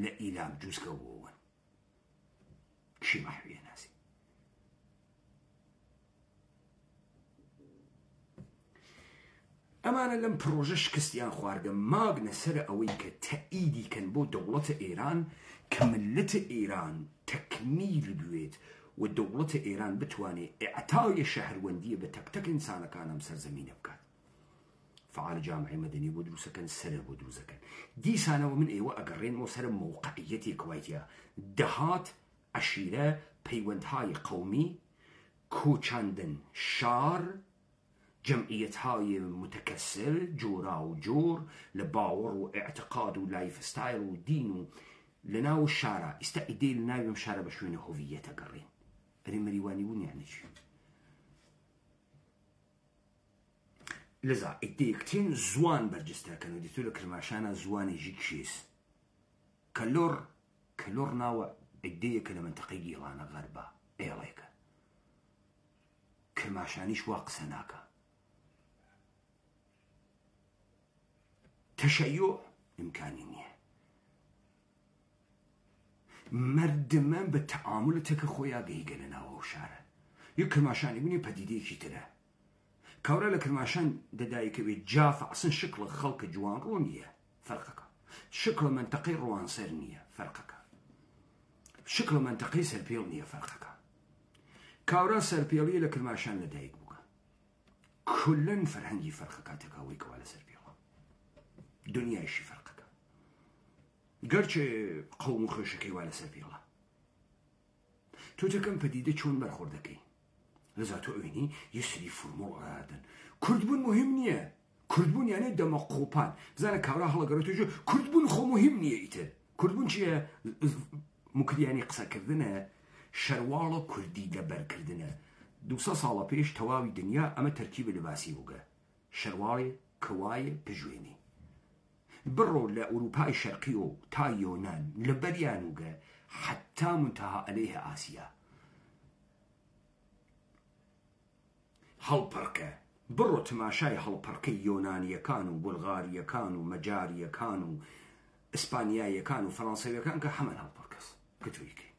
لە ئیلام جووسکەوەون چی مەحویە نازی ئەمانە لەم پرۆژە شکستیان خواردە ماگنە سەر ئەوەی کە تەئیدی کەن بۆ دەوڵەتە ئێران کە ملەتە ئێران تەکمیل بوێت و دەوڵەتە ئێران بتوانێت ئێعتای شەهروەندیە بە تەک تەک ئینسانەکان ئەم سەرزەمینە بکات. فعال جامعی مەدەنی بۆ دروستەکەن سەرە بۆ دروستەکەن. دیسانەوە من ئێوە ئەگەڕێنەوە سەر موقعیەتی کوایتە دەهات عەشیرە پەیوەندهای قەومی کۆچاندن شار جمعیتهای متکثر جۆرا و جۆر لە باوەڕ و ئێعتقاد و لایف ستایل و دین و لەناو شارە ئێستا ئیدەی لە ناوی ئەم شارە بە شوێنە هۆڤیەتە گەڕێن ئەرێ مەریوانی بوون یانە چی لەذا ئیدەیەکترین زوان بەرجەستەکەن و دیتۆ لە کرماشانە زوانێژی کشێس کەلۆڕ ناوە ئیدەیەکە لە منتەقەی گیڵانە غەربە ئێڵێکە کرماشانیش وا قسە ناکە تەشەیع ئیمکانی نییە مردمە بە تەعامل تەکە خۆیان گەیگە لە ناوە شارە یەک کرماشانی بوونی پەدیدەیەکی ترە کاورە لە کرماشان دەدایکەوێت جافە ئەسن شکڵە خەڵکە جوان ڕۆ نییە فەرقەکە شکڵە منتەقەی ڕوانسەر نییە فەرقەکە شکڵە منتەقەی سەرپێڵ نییە فەرقەکە کاورە سەرپێڵیە لە کرماشان لەدایک بووکە کولەن فەرهەنگی فەرقەکاتەکەوەی کەوا لە سەرپێڵە دنیایشی فەرقەکە گەرچێ قەوم و خێشەکەی وا لە سەرپێڵە تۆ تەکەم پەدیدە چۆن بەرخۆردەکەی لەذا تۆ ئەوێنی یە سری فورمۆڵ ئەدەن کوردبوون مهم نییە کوردبوون یانێ دەمە قۆپان بزانە کاورا هەڵەگەڕێتۆ کوردبوون خۆ مهم نییە ئیتر کوردبوون چییە مکریانی قسەکردنە شەرواڵە کوردی لەبەرکردنە 200 ساڵە پێش تەواوی دنیا ئەمە تەرکیبە لەباسی بووگە شەرواڵێ کەوایە پژوێنی بڕۆ لە ئەوروپای شەرقی و تا یۆنان لەبەریان وگە حتا منتەها ئەلەیه ئاسیا هەڵپەڕکە بڕۆ تماشای هەڵپەڕکەی یۆنانیەکان و بولغاریەکان و مەجاریەکان و ئیسپانیایەکان و فەڕەنسەویەکان کە هەمان هەڵپەڕکەس کە تۆیکەی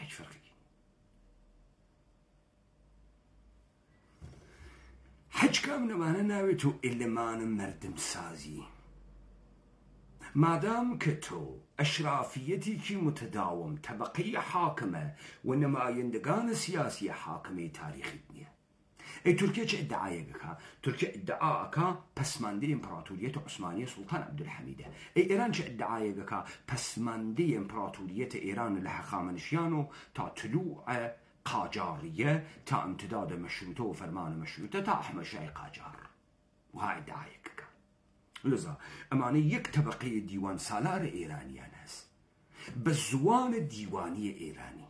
هیچ فەرقێکی هیچ کام لەمانە ناوێت و ئێلەمانە مەردم سازی مادام کە تۆ ئەشرافیەتێکی متداوم تەبەقەی حاکمە و نەمایەندەگانە سیاسی حاکمەی تاریخیت نییە ئەی تورکیا چه ئیدعایەکە تورکیا ئیدعاەکە پەسماندەی ئیمپراتۆریەتە عوسمانیە سوڵتان عەبدولحەمیدە ئەی ئێران چه ئیدعایەکە پەسماندەی ئیمپراتۆریەتە ئێران لە هەخامنشیان و تا طلوع قاجاریە تا امتداد مەشروطە و فەرمانە مەشروطە تا ئەحمەد شای قاجار وها ئیدعایەکە لذا ئەمانە یەک تەبەقەی دیوان سالارە ئێرانیان هەست بە زوانە دیوانیە ئێرانی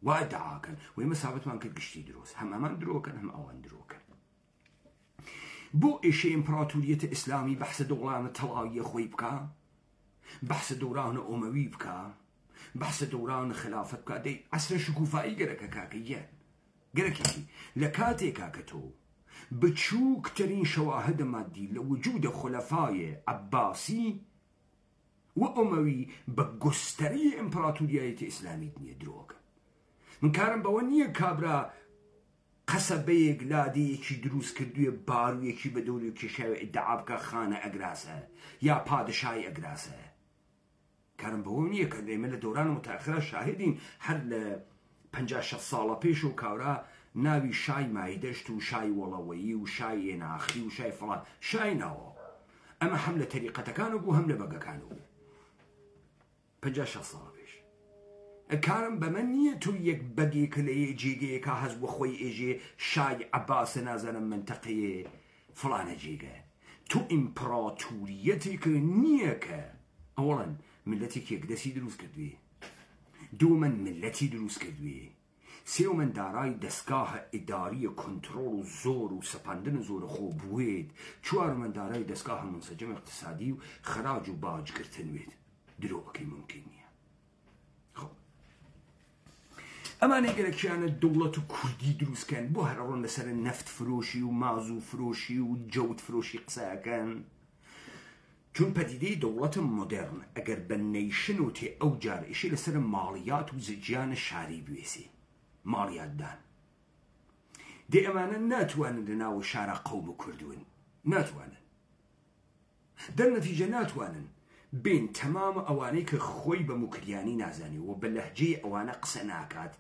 وا ئیدعاکەن و ئێمە سابەتمان کرد گشتی دروست هەم ئەمان درۆکەن هەم ئەوان درۆکەن بۆ ئێشە ئیمپراتۆریەتە ئیسلامی بەحسە دۆڵانە تەڵاویە خۆی بکە بەحسە دەورانە ئۆمەوی بکە بەحسە دەورانە خلافەت بکە دەی عەسرە شکوفایی گەرەکە کاکەیە گەرەکێکی لە کاتێکا کە تۆ بچووکترین شەواهدە مادی لە وجودە خولەفایە عەباسی و ئۆمەوی بە گۆستەرەی ئیمپراتۆریەتە ئیسلامیت نییە درۆکە من کارم بەوە نییە کابرا قەسەبەیەک لادەیەکی دروست کردووە بارویەکی بە دەوری و کێشاوی ئیدعا بکە خانە ئەگراسە یا پادشای ئەگراسە کارم بەوە نییە کە ئێمە لە دەوران متاخرە شاهدین هەر لە 50-60 ساڵە پێش و کاورا ناوی شای مایدەشت و شای وەڵەوەیی و شای ئێناخی و شای فڵان شای ناوە ئەمە هەم لە تەریقەتەکان بوو هەم لە بەگەکان بوو 50-60 ساڵە پێش کارم بەمە نییە تۆ یەک بەگێکە لە جێگەیەکە هەست بۆ خۆی ئێژێ شای عەباسە نازانم منتەقەیە فڵانە جێگە تۆ ئیمپراتۆریەتێک نییە کە ئەوڵەن ملەتێک یەکدەسی دروست کردوێ دووەمەن ملەتی دروست کردوێ سێوەمەن دارای دەستگاهە ئیداریە کۆنتڕۆڵ و زۆر و سەپاندن زۆرە خۆ بوێت چوارمەن دارای دەستگاهە منسەجەم اقتصادی و خەراج و باجگرتن وێت درۆکەی ممکن نییە ئەمانەی گەرەکیانە دەوڵەت و کوردی دروستکەن بۆ هەرڕۆن لەسەر نەفت فرۆشی و مازوو فرۆشی و جەوت فرۆشی قسەکەن چون پەدیدەی دەوڵەتە مۆدێرن ئەگەر بە نەیشن و تێ ئەو جار ئیشی لەسەر ماڵیات و زجیانە شاری بوێسێ ماڵیاتدان دێ ئەمانە ناتوانن لە ناوە شارە قەوم و کوردون ناتوانن دەرنەتیجە ناتوانن بین تەمامە ئەوانەی کە خۆی بە موکریانی نازانی و بە لەهجەی ئەوانە قسە ناکات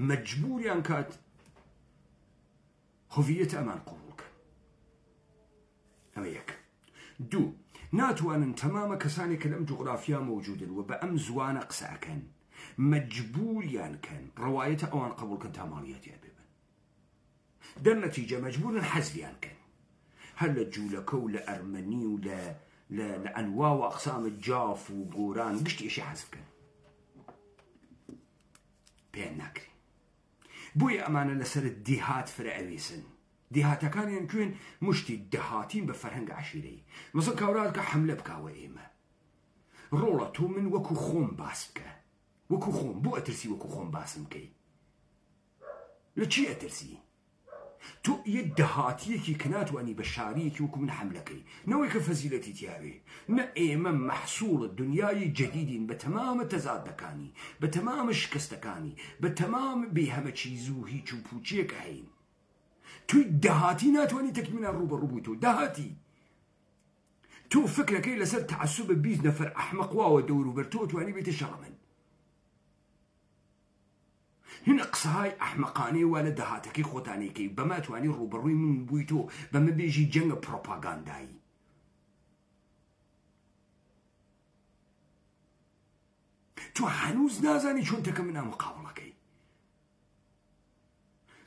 مەجبوریان کات هۆڤیەتە ئەمان قوبوڵکە ئەمە یەک دوو ناتوانن تەمامە کەسانی کە لەم جوغرافیا مەوجودن و بە ئەم زوانە قسە ئەکەن مەجبوریان کەن ڕەوایەتە ئەوان قبولکەن تا ماڵیەتیان ببن دەرنەتیجە مەجبورن حەزبیان کەن هەر لە جوولەکە و لە ئەرمەنی و لە ئەنوا و ئەقسامە جاف و گۆران گشتیشی حەزب بکەن پێیان ناکرێ بۆیە ئەمانە لەسەر دیهات فرە ئەویسن دیهاتەکانیان کوێن مشتی دەهاتین بە فەرهەنگ عەشیرەی مەسەڵ کاورات کە حەملە بکاوە ئێمە ڕۆڵە تۆ من وەکو خۆم باس بکە وەکو خۆم بۆ ئەترسی وەکو خۆم باسم بکەی لە چی ئەترسی تۆ یە دەهاتیەکی کە ناتوانی بە شاریەکی وەکو من حەملەکەی نەوەی کە فەزیلەتی تیاوێ نە ئێمە مەحسوڵە دنیای جەدیدین بە تەمامە تەزادەکانی بە تەمامە شکستەکانی بە تەمامە بێهەمە چیز و هیچ و پوچیەکە هەین توی دەهاتی ناتوانانی تەکمیلان ڕوبەڕوو بووی تۆ دەهاتی تۆ فکرەکەی لەسەر تەعەسوبە 20 نەفەر ئەحمەق واوە دەوروبەر تۆ توانی بێتە شەڕەمەند هنا قسەهای ئەحمەقانەی وا لە دەهاتەکەی خۆتانێکەی بەما توانی ڕوبەڕووی من بووی تۆ بەمە بێژی جەنگە پرۆپاگاندایی تۆ هەنووز نازانی چۆن تەکە منە مقابڵەکەی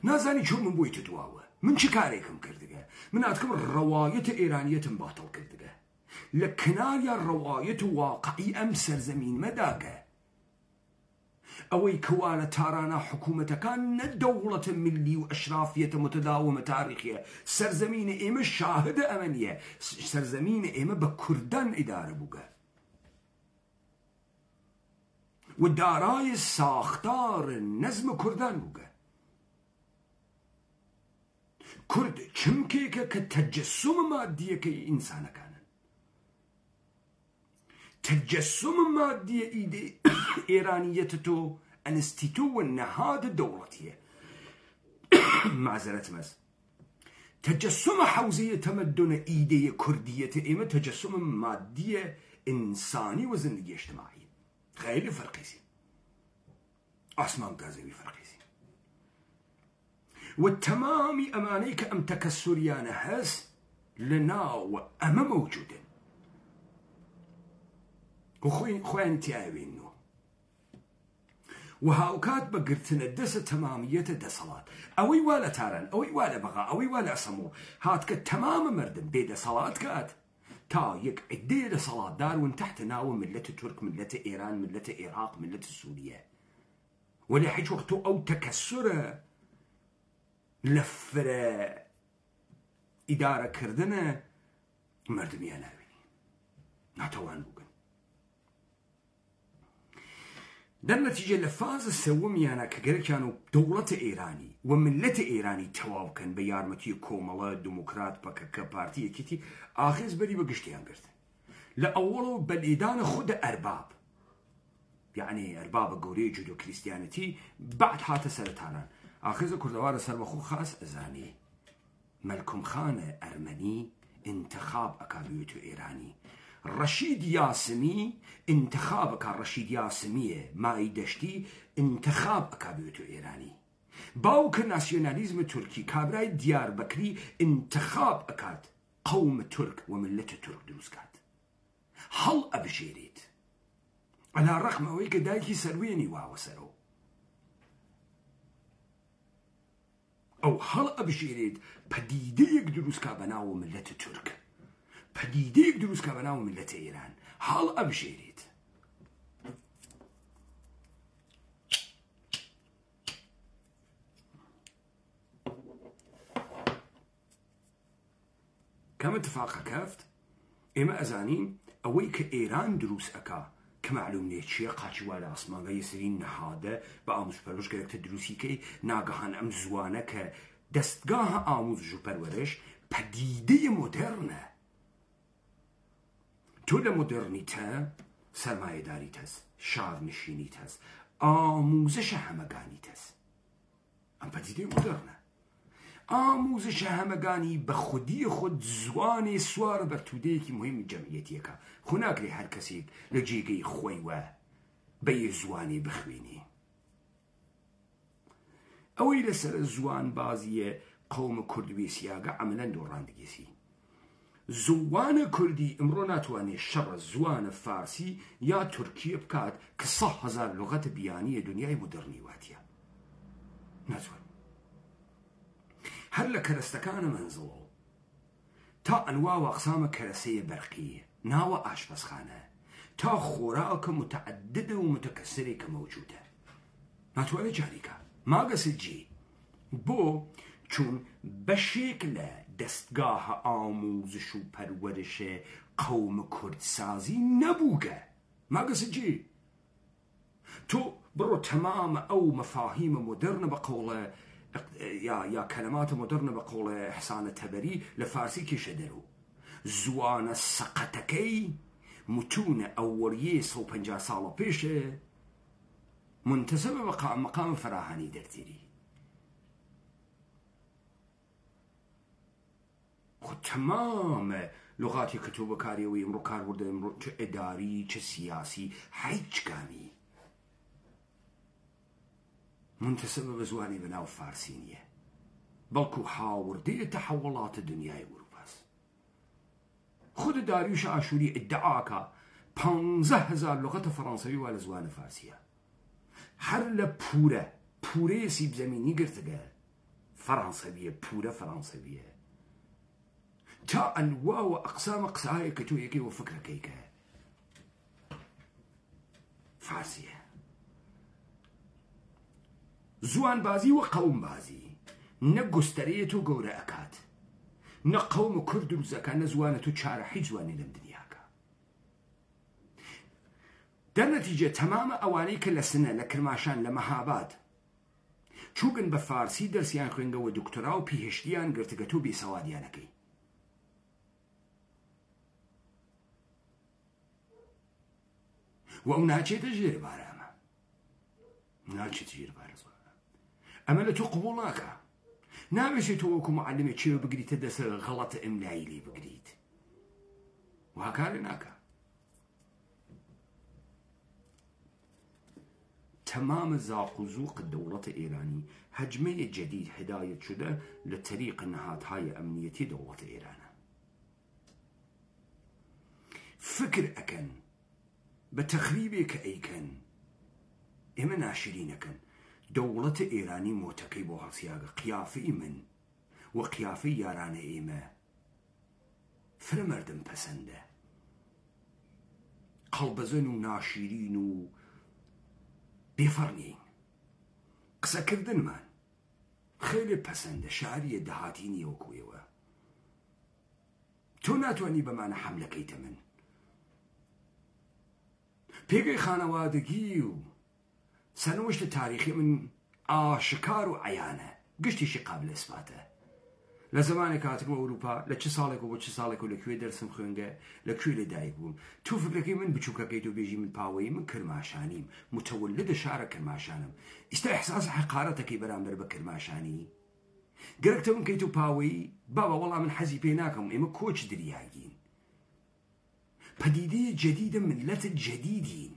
نازانی چۆن من بۆیتە دواوە من چی کارێکم کردگە من ئاتکەم ڕەوایەتە ئێرانیەتم باتڵ کردگە لە کناریا ڕەوایەت و واقعی ئەم سەرزەمین مەداگە ئەوەی کەوا لە تارانە حکوومەتەکان نە دەوڵەتە ملی و ئەشرافیەتە متداومە تاریخیە سەرزەمینە ئێمە شاهدە ئەمە نیە سەرزەمینە ئێمە بە کوردان ئیدارە بووگە و دارای ساختار نەزمە کوردان بووگە کورد چمکێکە کە تەجەسومە مادیەکەی ئینسانەکانن تەجەسومە مادیە ئیدێ ئێرانیەتە تۆ ئەنستیتۆ و نەهادە دەوڵەتیە معزەرەت مەز تەجەسومە حەوزەیە تەمەدونە ئیدەیە کوردیەتە ئێمە تەجەسومە مادیە ئینسانی و زندگی اجتماعی خیلی فەرقیسی ئاسمان گازەوی فەرقیسی و تەمامی ئەمانەی کە ئەم تەکەسوریانە هەست لە ناوە ئەمە مەوجودن و خۆیان تیاوێنەوە و هاوکات بە گرتنە دەسە تەمامیەتە دەسەڵات ئەوەی وا لە تاران ئەوەی وا لە بەغا ئەوەی وا لە ئەسەمۆ هاتکە تەمامە مردن بێدەسەڵات کات تا یەک عدەیە دەسەڵاتدار ون تحت ناوە ملەتە تورک ملەتە ئێران ملەتە عێراق ملەتە سووریە وەلی هیچ وەخت تۆ ئەو تەکەسورە لە فرە ئیدارەکردنە مردمیان ناوێنی ناتەوان بووگن دەرنەتیجە لە فازە سەوەمیانە کە گەرەکیان و دەوڵەتە ئێرانی و ملەتە ئێرانی تەواو بکەن بە یارمەتی کۆمەڵە دموکرات پەکەکە پارتیەکێتی ئاخێز بەری بە گشتیان گرتن لە ئەوڵەوە بەلێدانە خودە ئەرباب یعنی ئەربابە گەورەی جودۆ کریستیانەتی بعد هاتە سەرەتانان ئاخێزە کوردەوارە سەربەخۆ خاص ئەزانی مەلکوم خانە ئەرمەنی انتخاب ئەکابێت و ئێرانی رشید یاسمی انتخاب اکا رشید یاسمیه مای دشتی انتخاب اکا بیوتو ایرانی باوک ناسیونالیزم ترکی کابرای دیار بکری انتخاب اکاد قوم ترک و ملت ترک دروست کات حل ابجیرید على رغم اوی که دایکی سروینی واوسرو او حل ابجیرید پدیده یک دروست کا بناو ملت ترک پدیدەیەک دروست کە بەناو ملەتە ئێران هەڵ ئەبژێریت کەم اتفاقە کەفت ئێمە ئەزانین ئەوەی کە ئێران دروست ئەکا کە معلوم نیە چییە قاچی وا لە ئاسمانگە یەسەری نەهادە بە ئامۆژپەرۆش گەرەکتە دروستیکەی ناگەهان ئەم زوانە کە دەستگاهە ئامۆژ و پەروەرش پەدیدەیە مۆدێرنە تۆ لە مۆدرنیتە سەرمایەداریت هەست، شارنشینیت هەست، ئاموزشە هەمەگانیت هەست. ئەم پەدیدەی مۆدرنە. ئاموزشە هەمەگانی بە خودی خۆت زوانێ سوارە بەر تودەیەکی مهمی جەمعیەتیەکە. خۆ ناکرێ هەر کەسێک لە جێگەی خۆی وە بە یە زوانێ بخوێنێ. ئەوەی لەسەر زوان بازیە قەومە کوردوێسیاگە عەمەلەن دۆڕاندگێسی. زوانە کوردی ئەمڕۆ ناتوانێت شەڕە زوانە فارسی یا تورکیە بکات کە 100,000 لغەتە بیانیە دنیای مۆدرنی واتیە. ناتوان. هەر لە کەرەستەکانە مەنزڵ تا ئەنوا و ئەقسامە کەرەسەیە بەرقی ناوە ئاشپەزخانە تا خۆراکە متعددە و متەکەسرێکە مەوجودە. ناتوانێت جاریکە ماگەسجی بۆ چون بەشێک لە دەستگاهە ئاموزش و پەروەرشە قەومە کوردسازی نەبووگە. ماگەسجی تۆ بڕۆ تەمامە ئەو مەفاهیمە مۆدرنە بە قەوڵە یا کەلماتە مۆدرنە بە قەوڵە حسانە تەبەری لە فارسی کێشە دەرو. زوانە سەقەتەکەی متونە ئەووەریە 150 ساڵە پێشە منتەسبە بە مەقامە فەراهانی دەرتێری. خۆ تەمامە لغاتی کە تۆ بەکارەوەی ئەمڕۆ کاربردە ئەمڕۆ چ ئەداری چ سیاسی هیچکانی منتەسبە بە زوانی بەناو فارسی نییە بەڵکو هاوردەیە تەحەوڵاتە دنیای ئەوروپاس. خود داریوش ئاشووری ئیدعاکە 15,000 لغەتە فەڕەنسەوی وا لە زوانە فارسیە. هەر لە پورەیە سیب زەمینی گرتگە فەڕەنسەویە، پورە فەڕەنسەویە. تا ئەنوا و ئەقسامە قسایە کە تۆ یەکەی وە فکرەکەیکە فارسیە. زوان بازی و قەوم بازی نە گوستەرەیە تۆ گەورە ئەکات، نە قەومە کورد دروستەکە، نە زوانە تۆ چارە هیچ زوانی لەم دنیاکە. دەرنەتیجە تەمامە ئەوانەی کە لە سنە لە کرماشان لە مەهاباد چووگن بە فارسی دەرسیان خوێنگەوە دکتۆرا و پیهێشتیان گرتگە تۆ بێسەوادیانەکەی. و ئەو ناچێتە ژێر بارەمە، ناچێت ژێر بارە زوانە. ئەمە لە تۆ قبوڵ ناکە. نابێت تۆ وەکو معلمێ چێوە بگریتە دەسەر غەڵەتە ئیملایی لێ بگریت. وا کارێ ناکە. تمام زاق و زوق الدولة الإيراني هجمية جديد هداية شده لطريق النهات هاي أمنيتي دولة إيران. فكر أكن بتخريبك أيكن إما ناشرين أكن دولة إيراني موتكيبوها سياق قيافي من وقيافي ياران إيما فرمردن پسنده قلبزن و ناشرين و بێفەڕنین قسەکردنمان خێلێ پەسەندە شعریە دەهاتینی وەکوێوە. تۆ ناتوانانی بەمانە حەملەکەیتە من. پێگەی خانەوادگی و سەرنوشتە تاریخی من ئاشکار و عەیانە، گشتیشی قابل ئیسباتە. لە زمانێک هاتم ئەوروپا لە چه ساڵێک و بۆ چه ساڵێک و لەکوێ دەرسم خوێنگە لەکوێ لەدایک بووم. تو فکرەکەی من بچووکەکەیت و بێژی من پاوەیی من کرماشانیم، متەولدە شارە کرماشانم. ئیستا ئیحساس حەقارەتەکەی بەرامبەر بە کرماشانی گەرەکتە من کەیت و پاوەیی بابا وەڵام من حەزی پێ ناکەم، ئێمە کۆچ دریاگین، پەدیدەیە جەدیدە، ملەتە جەدیدین.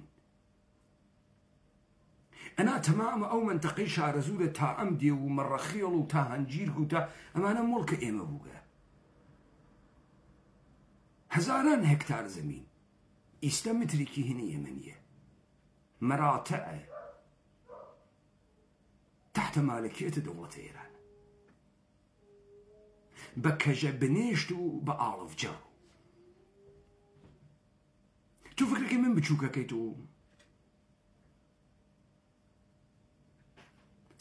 أنا تمام أو منطقة شارزودة تا أمدي ومرخيل وتا هنجير وتا أمانا ملك إيما بوغا هزاران هكتار زمين إستمتركي هنا يمنية مراتع تحت مالكية دولة إيران بكجا بنيشتو بآلف جو. تو فكرك من بتشوكا كيتو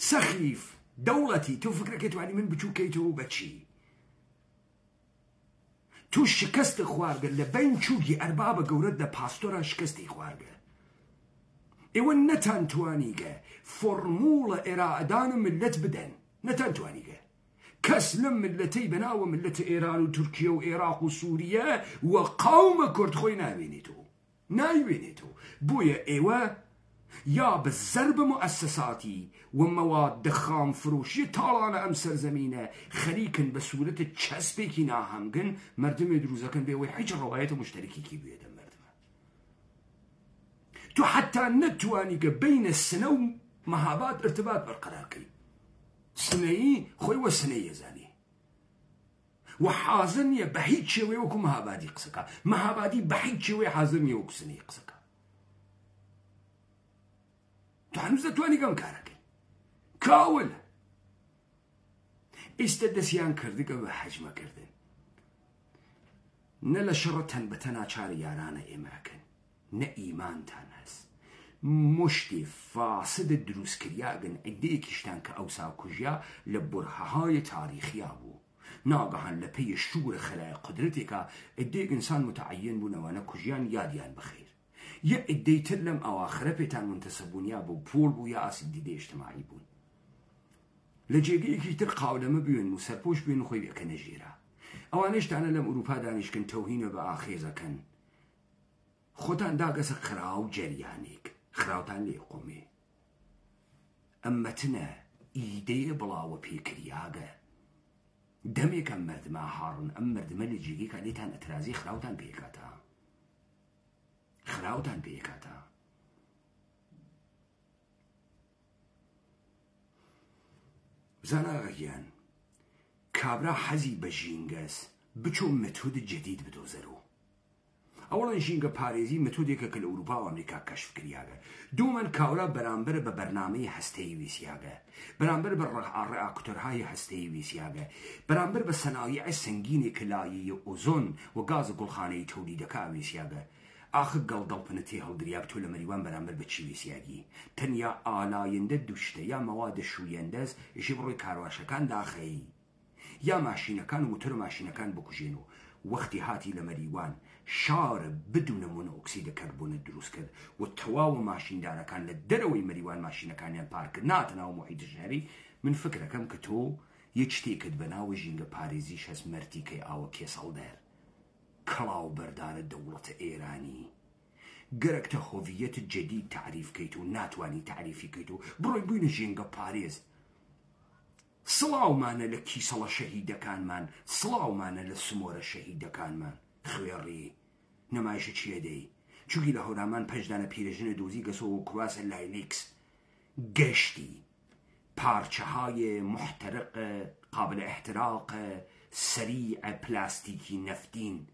سخيف دولتي، تو فكرك يعني من بتشوكيتو بتشي تو شكست خوارقة لبين شوكي أربابة قوردة باستورا شكستي خوارقة إيوان نتان توانيقة فورمولة إرادان ملت بدن نتان توانيقة كس لم ملتي بناو ملت إيران وتركيا وعراق وسوريا وقوم كرد خوي نايوينيتو بويا إيوه يا بالزرب مؤسساتي ومواد خام فروشي طالعنا أم سرزمينة خليكن بسهولة تشسبيكي ناهمكن مردم يدروزكن بيوي حج رواية مشتركي كي بيدا مردم تو حتى نتواني بين السنة ومهابات ارتباط برقرار كي سنة خوي وسنة زاني وحازن يا بحيد شوي وكو مهابادي قسكا مهابادي بحيد شوي حازن يوكو سنة قسكا تو هنوز دەتوانی گەم کارەکەی کاول ئێستا دەستیان کردگە بە حەجمەکردن نە لە شەڕەتەن بە تەناچارە یارانە ئێمەکەن نە ئیمانتان هەست مشتی فاسد دروستکریاگن عیدەیەکیشتان کە ئەوسا کوژیا لە بورهەهای تاریخیا بوو ناگەهان لە پێی شوورە خەلای قودرەتێکە عیدەیەک ئینسان متعەین بوونەوەنە کوژیان یادیان بخیر يا اديت لم اواخر بيتان منتسبون يا بو بول بو يا اسيد دي اجتماعي بون لجيجي كي تلقاو لما بيون مسربوش بين خوي كنجيرا اوانيش انا لم اوروبا دانيش كن توهين باخيزا كان خدان داغس خراو جريانيك خراوتان لي قومي اما تنا ايدي بلاو بيكرياغا دمي كان مرد ما هارون امرد ملجيجي كان ليتان اترازي خراوتان بيكاتا خراوتان بيكاتا زانا غيان كابرا حزي بجينغس بچو متود جديد بدوزرو اولا جينغا باريزي متوديكا كل اوروبا وامريكا كشف كرياغا دوما كاورا برامبر ببرنامج هستي ويسياغا برامبر بالرياكتورهاي هستي ويسياغا برامبر بالصنايع السنجيني كلايي اوزون وغاز قلخاني توليدكا ويسياغا آخر قلدل بنتي هالدرياب تولا مريوان برامبر بتشي ويسياغي تنيا آلاينده دوشته يا مواد شويندز يجبروا كارواشه كان داخي يا ماشينه كان وموتور ماشينه كان بكوجينو وقتي هاتي لمريوان شارب بدون مونوكسيد كربون الدروس كد والتواو ماشين دارا كان للدروي مريوان ماشينه كان ين بارك ناتنا ومحيط الشهري من فكره كم كتو يجتي كد بناوي جينغ باريزيش هس مرتيكي او كيسال دار كلاو بردار الدولة إيراني قرقت هوية الجديد تعريف كيتو ناتواني تعريفي كيتو بروي بين جينغا باريز صلاو مانا لكي صلا شهيدة كان مان صلاو مانا للسمورة شهيدة كان مان خويري نمايش تشيدي چوكي لهورامان پجدان پیرجن دوزي قسو كواس اللايليكس قشتي پارچه‌های محترق قابل احتراق سريع بلاستيكي نفتين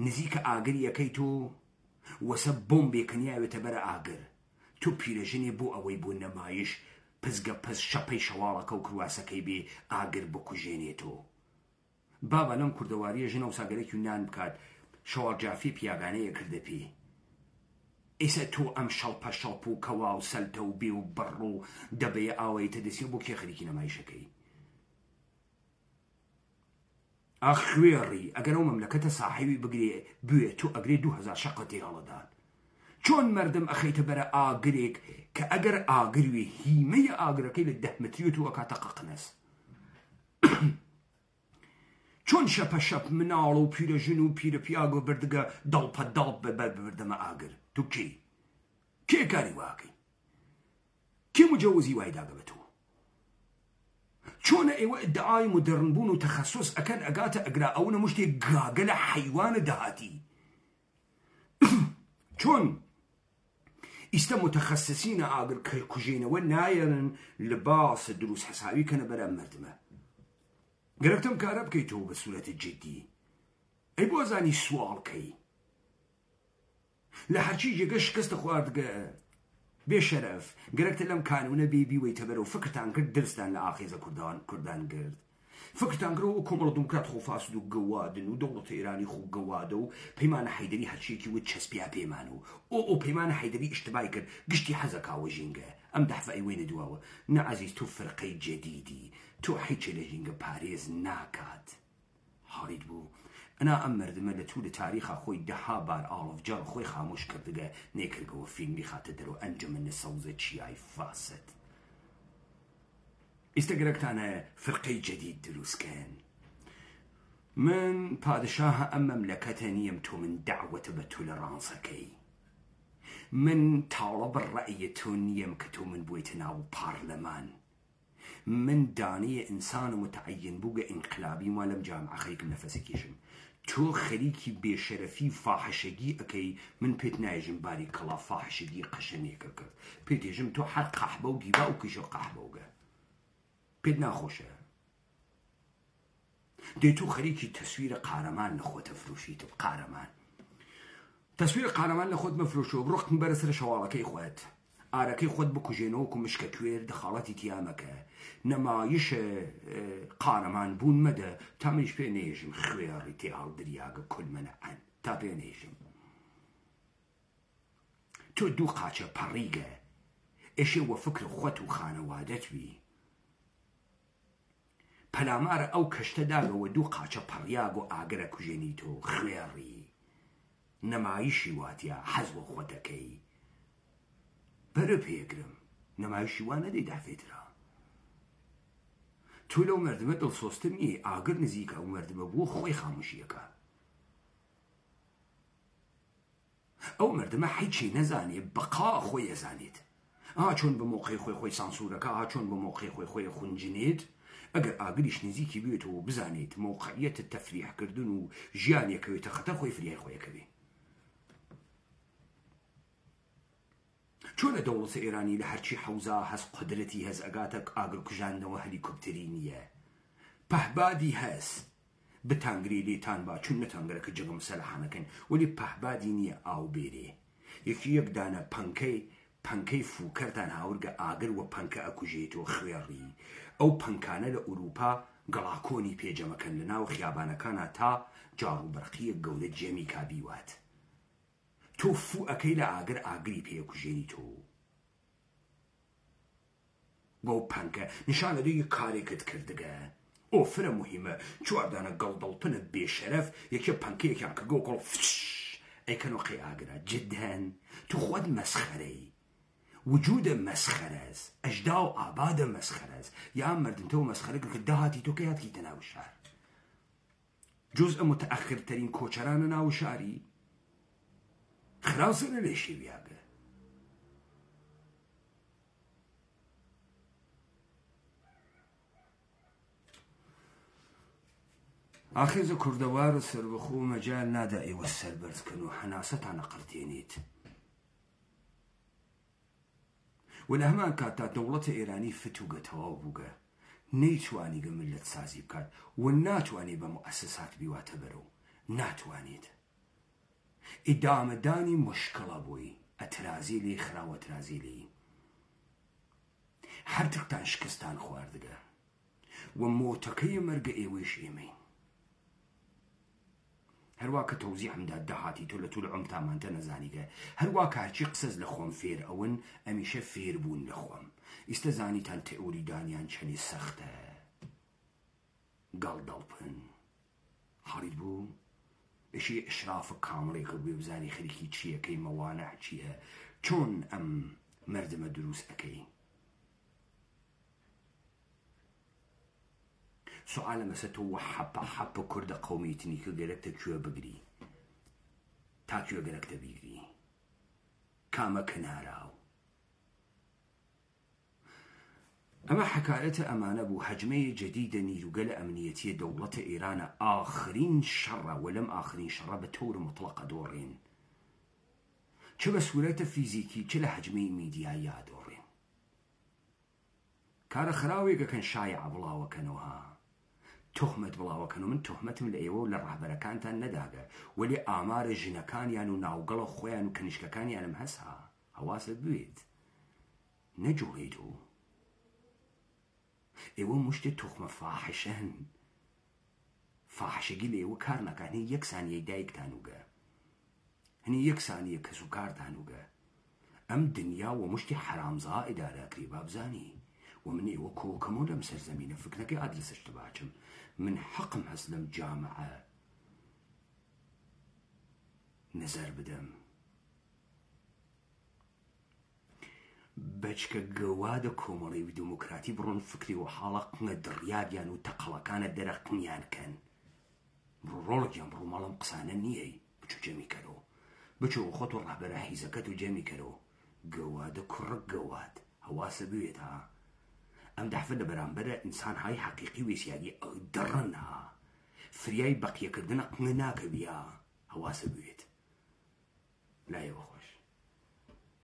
نزيك آگر يكيتو وسب بومبي كنياوي تبرا آگر تو پیرجني بو اوي بو نمايش پزگا پز شپي شوالك و كرواسكي بي آگر بكو جينيتو بابا لم كردواري جنو ساگرك يونان بكاد شوال جافي بياغاني كرده بي إسا تو أم شلپا شلپو كواو سلتو بيو برو دبي آوي تدسيو بو كي خريكي نمايشكي أخويري أجرو مملكة صاحبي بقري بيتو أجري 2000 شقتي غلطان شون مردم أخيت برا آجريك كأجر آجروي هي مية آجركي للده متريوتو وكاتققنس شون شب شب منالو بير جنو بير بياغو بردقا دلب بردما آجر تو كي كاري واقي كي مجوزي وايدا قبتو شون ايوه ادعاي مدرن بونو تخصص اكن اقاتا اقرا اونا مشتي قاقل حيوان دهاتي شون استا متخصصين اقر كجينا والنايرن لباس الدروس حسابي كان برا مردمه قرقتم كارب كيتو بسولة الجدي اي بوزاني سوال كي لحرشي جيقش كست خوارد بشرف قرقت لم كانوا نبيبي ويتبروا فكرتان قرد درستان لآخيزة كردان قرد فكرتان قروا كمرا دمكرات خو فاسدو قوادن ودولة إيراني خو قوادو بيمان حيدري هالشيكي وتشسبيها بيمانو او بيمان حيدري اشتباي كرد قشتي حزكا وجينجا امدح في ايوين دواوة نعزيز تو فرقي جديدي تو حيتش لجينجا باريز ناكات هاريد بو أنا أمر دملتو لتاريخ أخوي دهابار آلف جار خوي خاموش كردقا نيكرقو فيلمي خاتدرو أنجم من الصوزة شياي فاسد استقرقتانا فرقي جديد دروس كان من بادشاه أم مملكة يمتو من دعوة بتولرانسكي من طالب الرأيتون يمكتو من بويتنا وبارلمان من دانية إنسان متعين بوغا انقلابي ولم جامعة خيك نفسكيشم تو خليكي بشرفي فاحشگي اكي من بيت نايجم باري كلا فاحشگي قشني كركت بيت يجم تو حر قحبة وقيبا وكيشو قحبة وقا بيت ناخوشه دي تو خليكي تصوير قارمان لخوة تفروشيتو قارمان تصوير قارمان لخوة مفروشو بروخت مبرسر شوالكي خوات آركي خود بكو جينوكو مشكا توير دخالاتي تيامكا نمايش قارمان بون مدى تامنش بينيجم خوياري تيال درياغ كل منعن تا بينيجم تو دو قاچا پاريغا اشي وفكر خوات وخانوادت بي پلامار او کشت داغ و دو قاچا پاریاغ و آگر کجنیتو خویاری نمایشی واتیا حزب خوتکی برو پیگرم نمایشی وانه دی دعفت را تو لو مردمه دل سوستمی آگر نزیکا و مردمه بو خوی خاموشیه که او مردمه حیچی نزانی بقا خوی زانید چون بموقع خوی سانسوره که چون بموقع خوی خونجنید اگر آگریش نزیکی بیت و بزانید موقعیت التفریح کردن و جیانی کویت خطر خوی فریح خوی کبی چون دولت ایرانی لهرچی حوزه هز قدرتی هز اگاتک آگر کجان و هلیکوپتری نیه پهبادی هز بتانگری لیتان با چون نتانگره که جگم سلحانه کن ولی پهبادی نیه آو بیره یکی یک دانه پنکی فوکرتان هاورگه آگر و پنکه اکوجیتو خویری او پنکانه لأوروپا گلاکونی پیجمکن لناو خیابانکانا تا جارو برقی گوله جمی کابیوات تو فو اکی لآگر آگری پیکوجینی تو گو پنکه نشانه دوی کاری کد کردگه او فرا مهمه چواردانه گلدلتن بیشرف یکی پنکه یکی که گو کل فش ایکنو قی آگره جدن تو خود مسخره وجود مسخره است اجداو آباد مسخره است یا مردم تو مسخره که دهاتی تو که هاتی تناو شهر جزء متأخر ترین کوچران ناو شهری خلاص نلیشی بیاگه آخیز کردوار سربخو مجال نادعی و السربرز کنو حناستان قرتینید والهمان كاتا دولة إيراني فتوغة توابوغة نيتواني ملت سازي بكات والناتواني بمؤسسات بيواتبرو ناتوانيت إدام داني مشكلة بوي أترازيلي خراوة ترازيلي حرتقتان شكستان خواردقة وموتكي مرقى إيويش إيمين هرواك توزيع مداد دهاتي طول عمتا مانتا نزانيقه هرواك هرچي قسز لخوام فير اون اميشه فير بون لخوام استزاني تان تئوري دانيان چني سخته قال دلبن حريد بو اشي اشراف كاملي كبير بزاني خليكي چيه كي موانع چيه چون ام مردم دروس اكي سؤال مسته حب كرد قوميتني كجركت كيو بجري تا كيو جركت بيجري كاما كناراو أما حكاية أمانة بو هجمة جديدة نيروجل أمنيتية دولة إيران آخرين شر ولم آخرين شر بتور مطلقة دورين شو بسهولة فيزيكي شلا هجمة ميديايا دورين كار خراوي كان شايع بلا وكانوها تهمة بلا وكانو من تهمة من الأيوة ولا الرهبركان تان نداقة ولي آمار جنكان يانو ناوغلو خويانو كنشككان يانو مهسها هواس بيت نجوهيدو ايوه مشت تخمة فاحشة قيل ايوه كارناك هني يك ثانية دايك تانوغا هني يك ثانية كسوكار تانوغا ام دنيا ومشت حرام زائدة راكريبا بزاني ومن ايوه كوكمو لمسر زمينة فكناكي ادرس اشتباعكم من حقم هسلم جامعة نزر بدم بەچکە گەوادە کۆمەڵی دموکراتی بڕۆن فکری و حاڵە قنە دڕیاریان و تەقەڵەکانە دەرەقنیان کەن. ڕۆڵێکیان بڕۆ ماڵم قسانە نییەی بچۆ جەمی کەرەوە، بچۆ خۆت و ڕاهبەرە حیزەکەت و جەمی کەرەوە. گەوادە کوڕک گەواد هەواسە بوێت ها. ئەم دەحفە لە بەرامبەرە ئینسانهای حەقیقی وێسیاری دڕن ها. فریای بەقیەکردنە قنە ناکەوی ها. هەواسە بوێت لایەوە خۆش.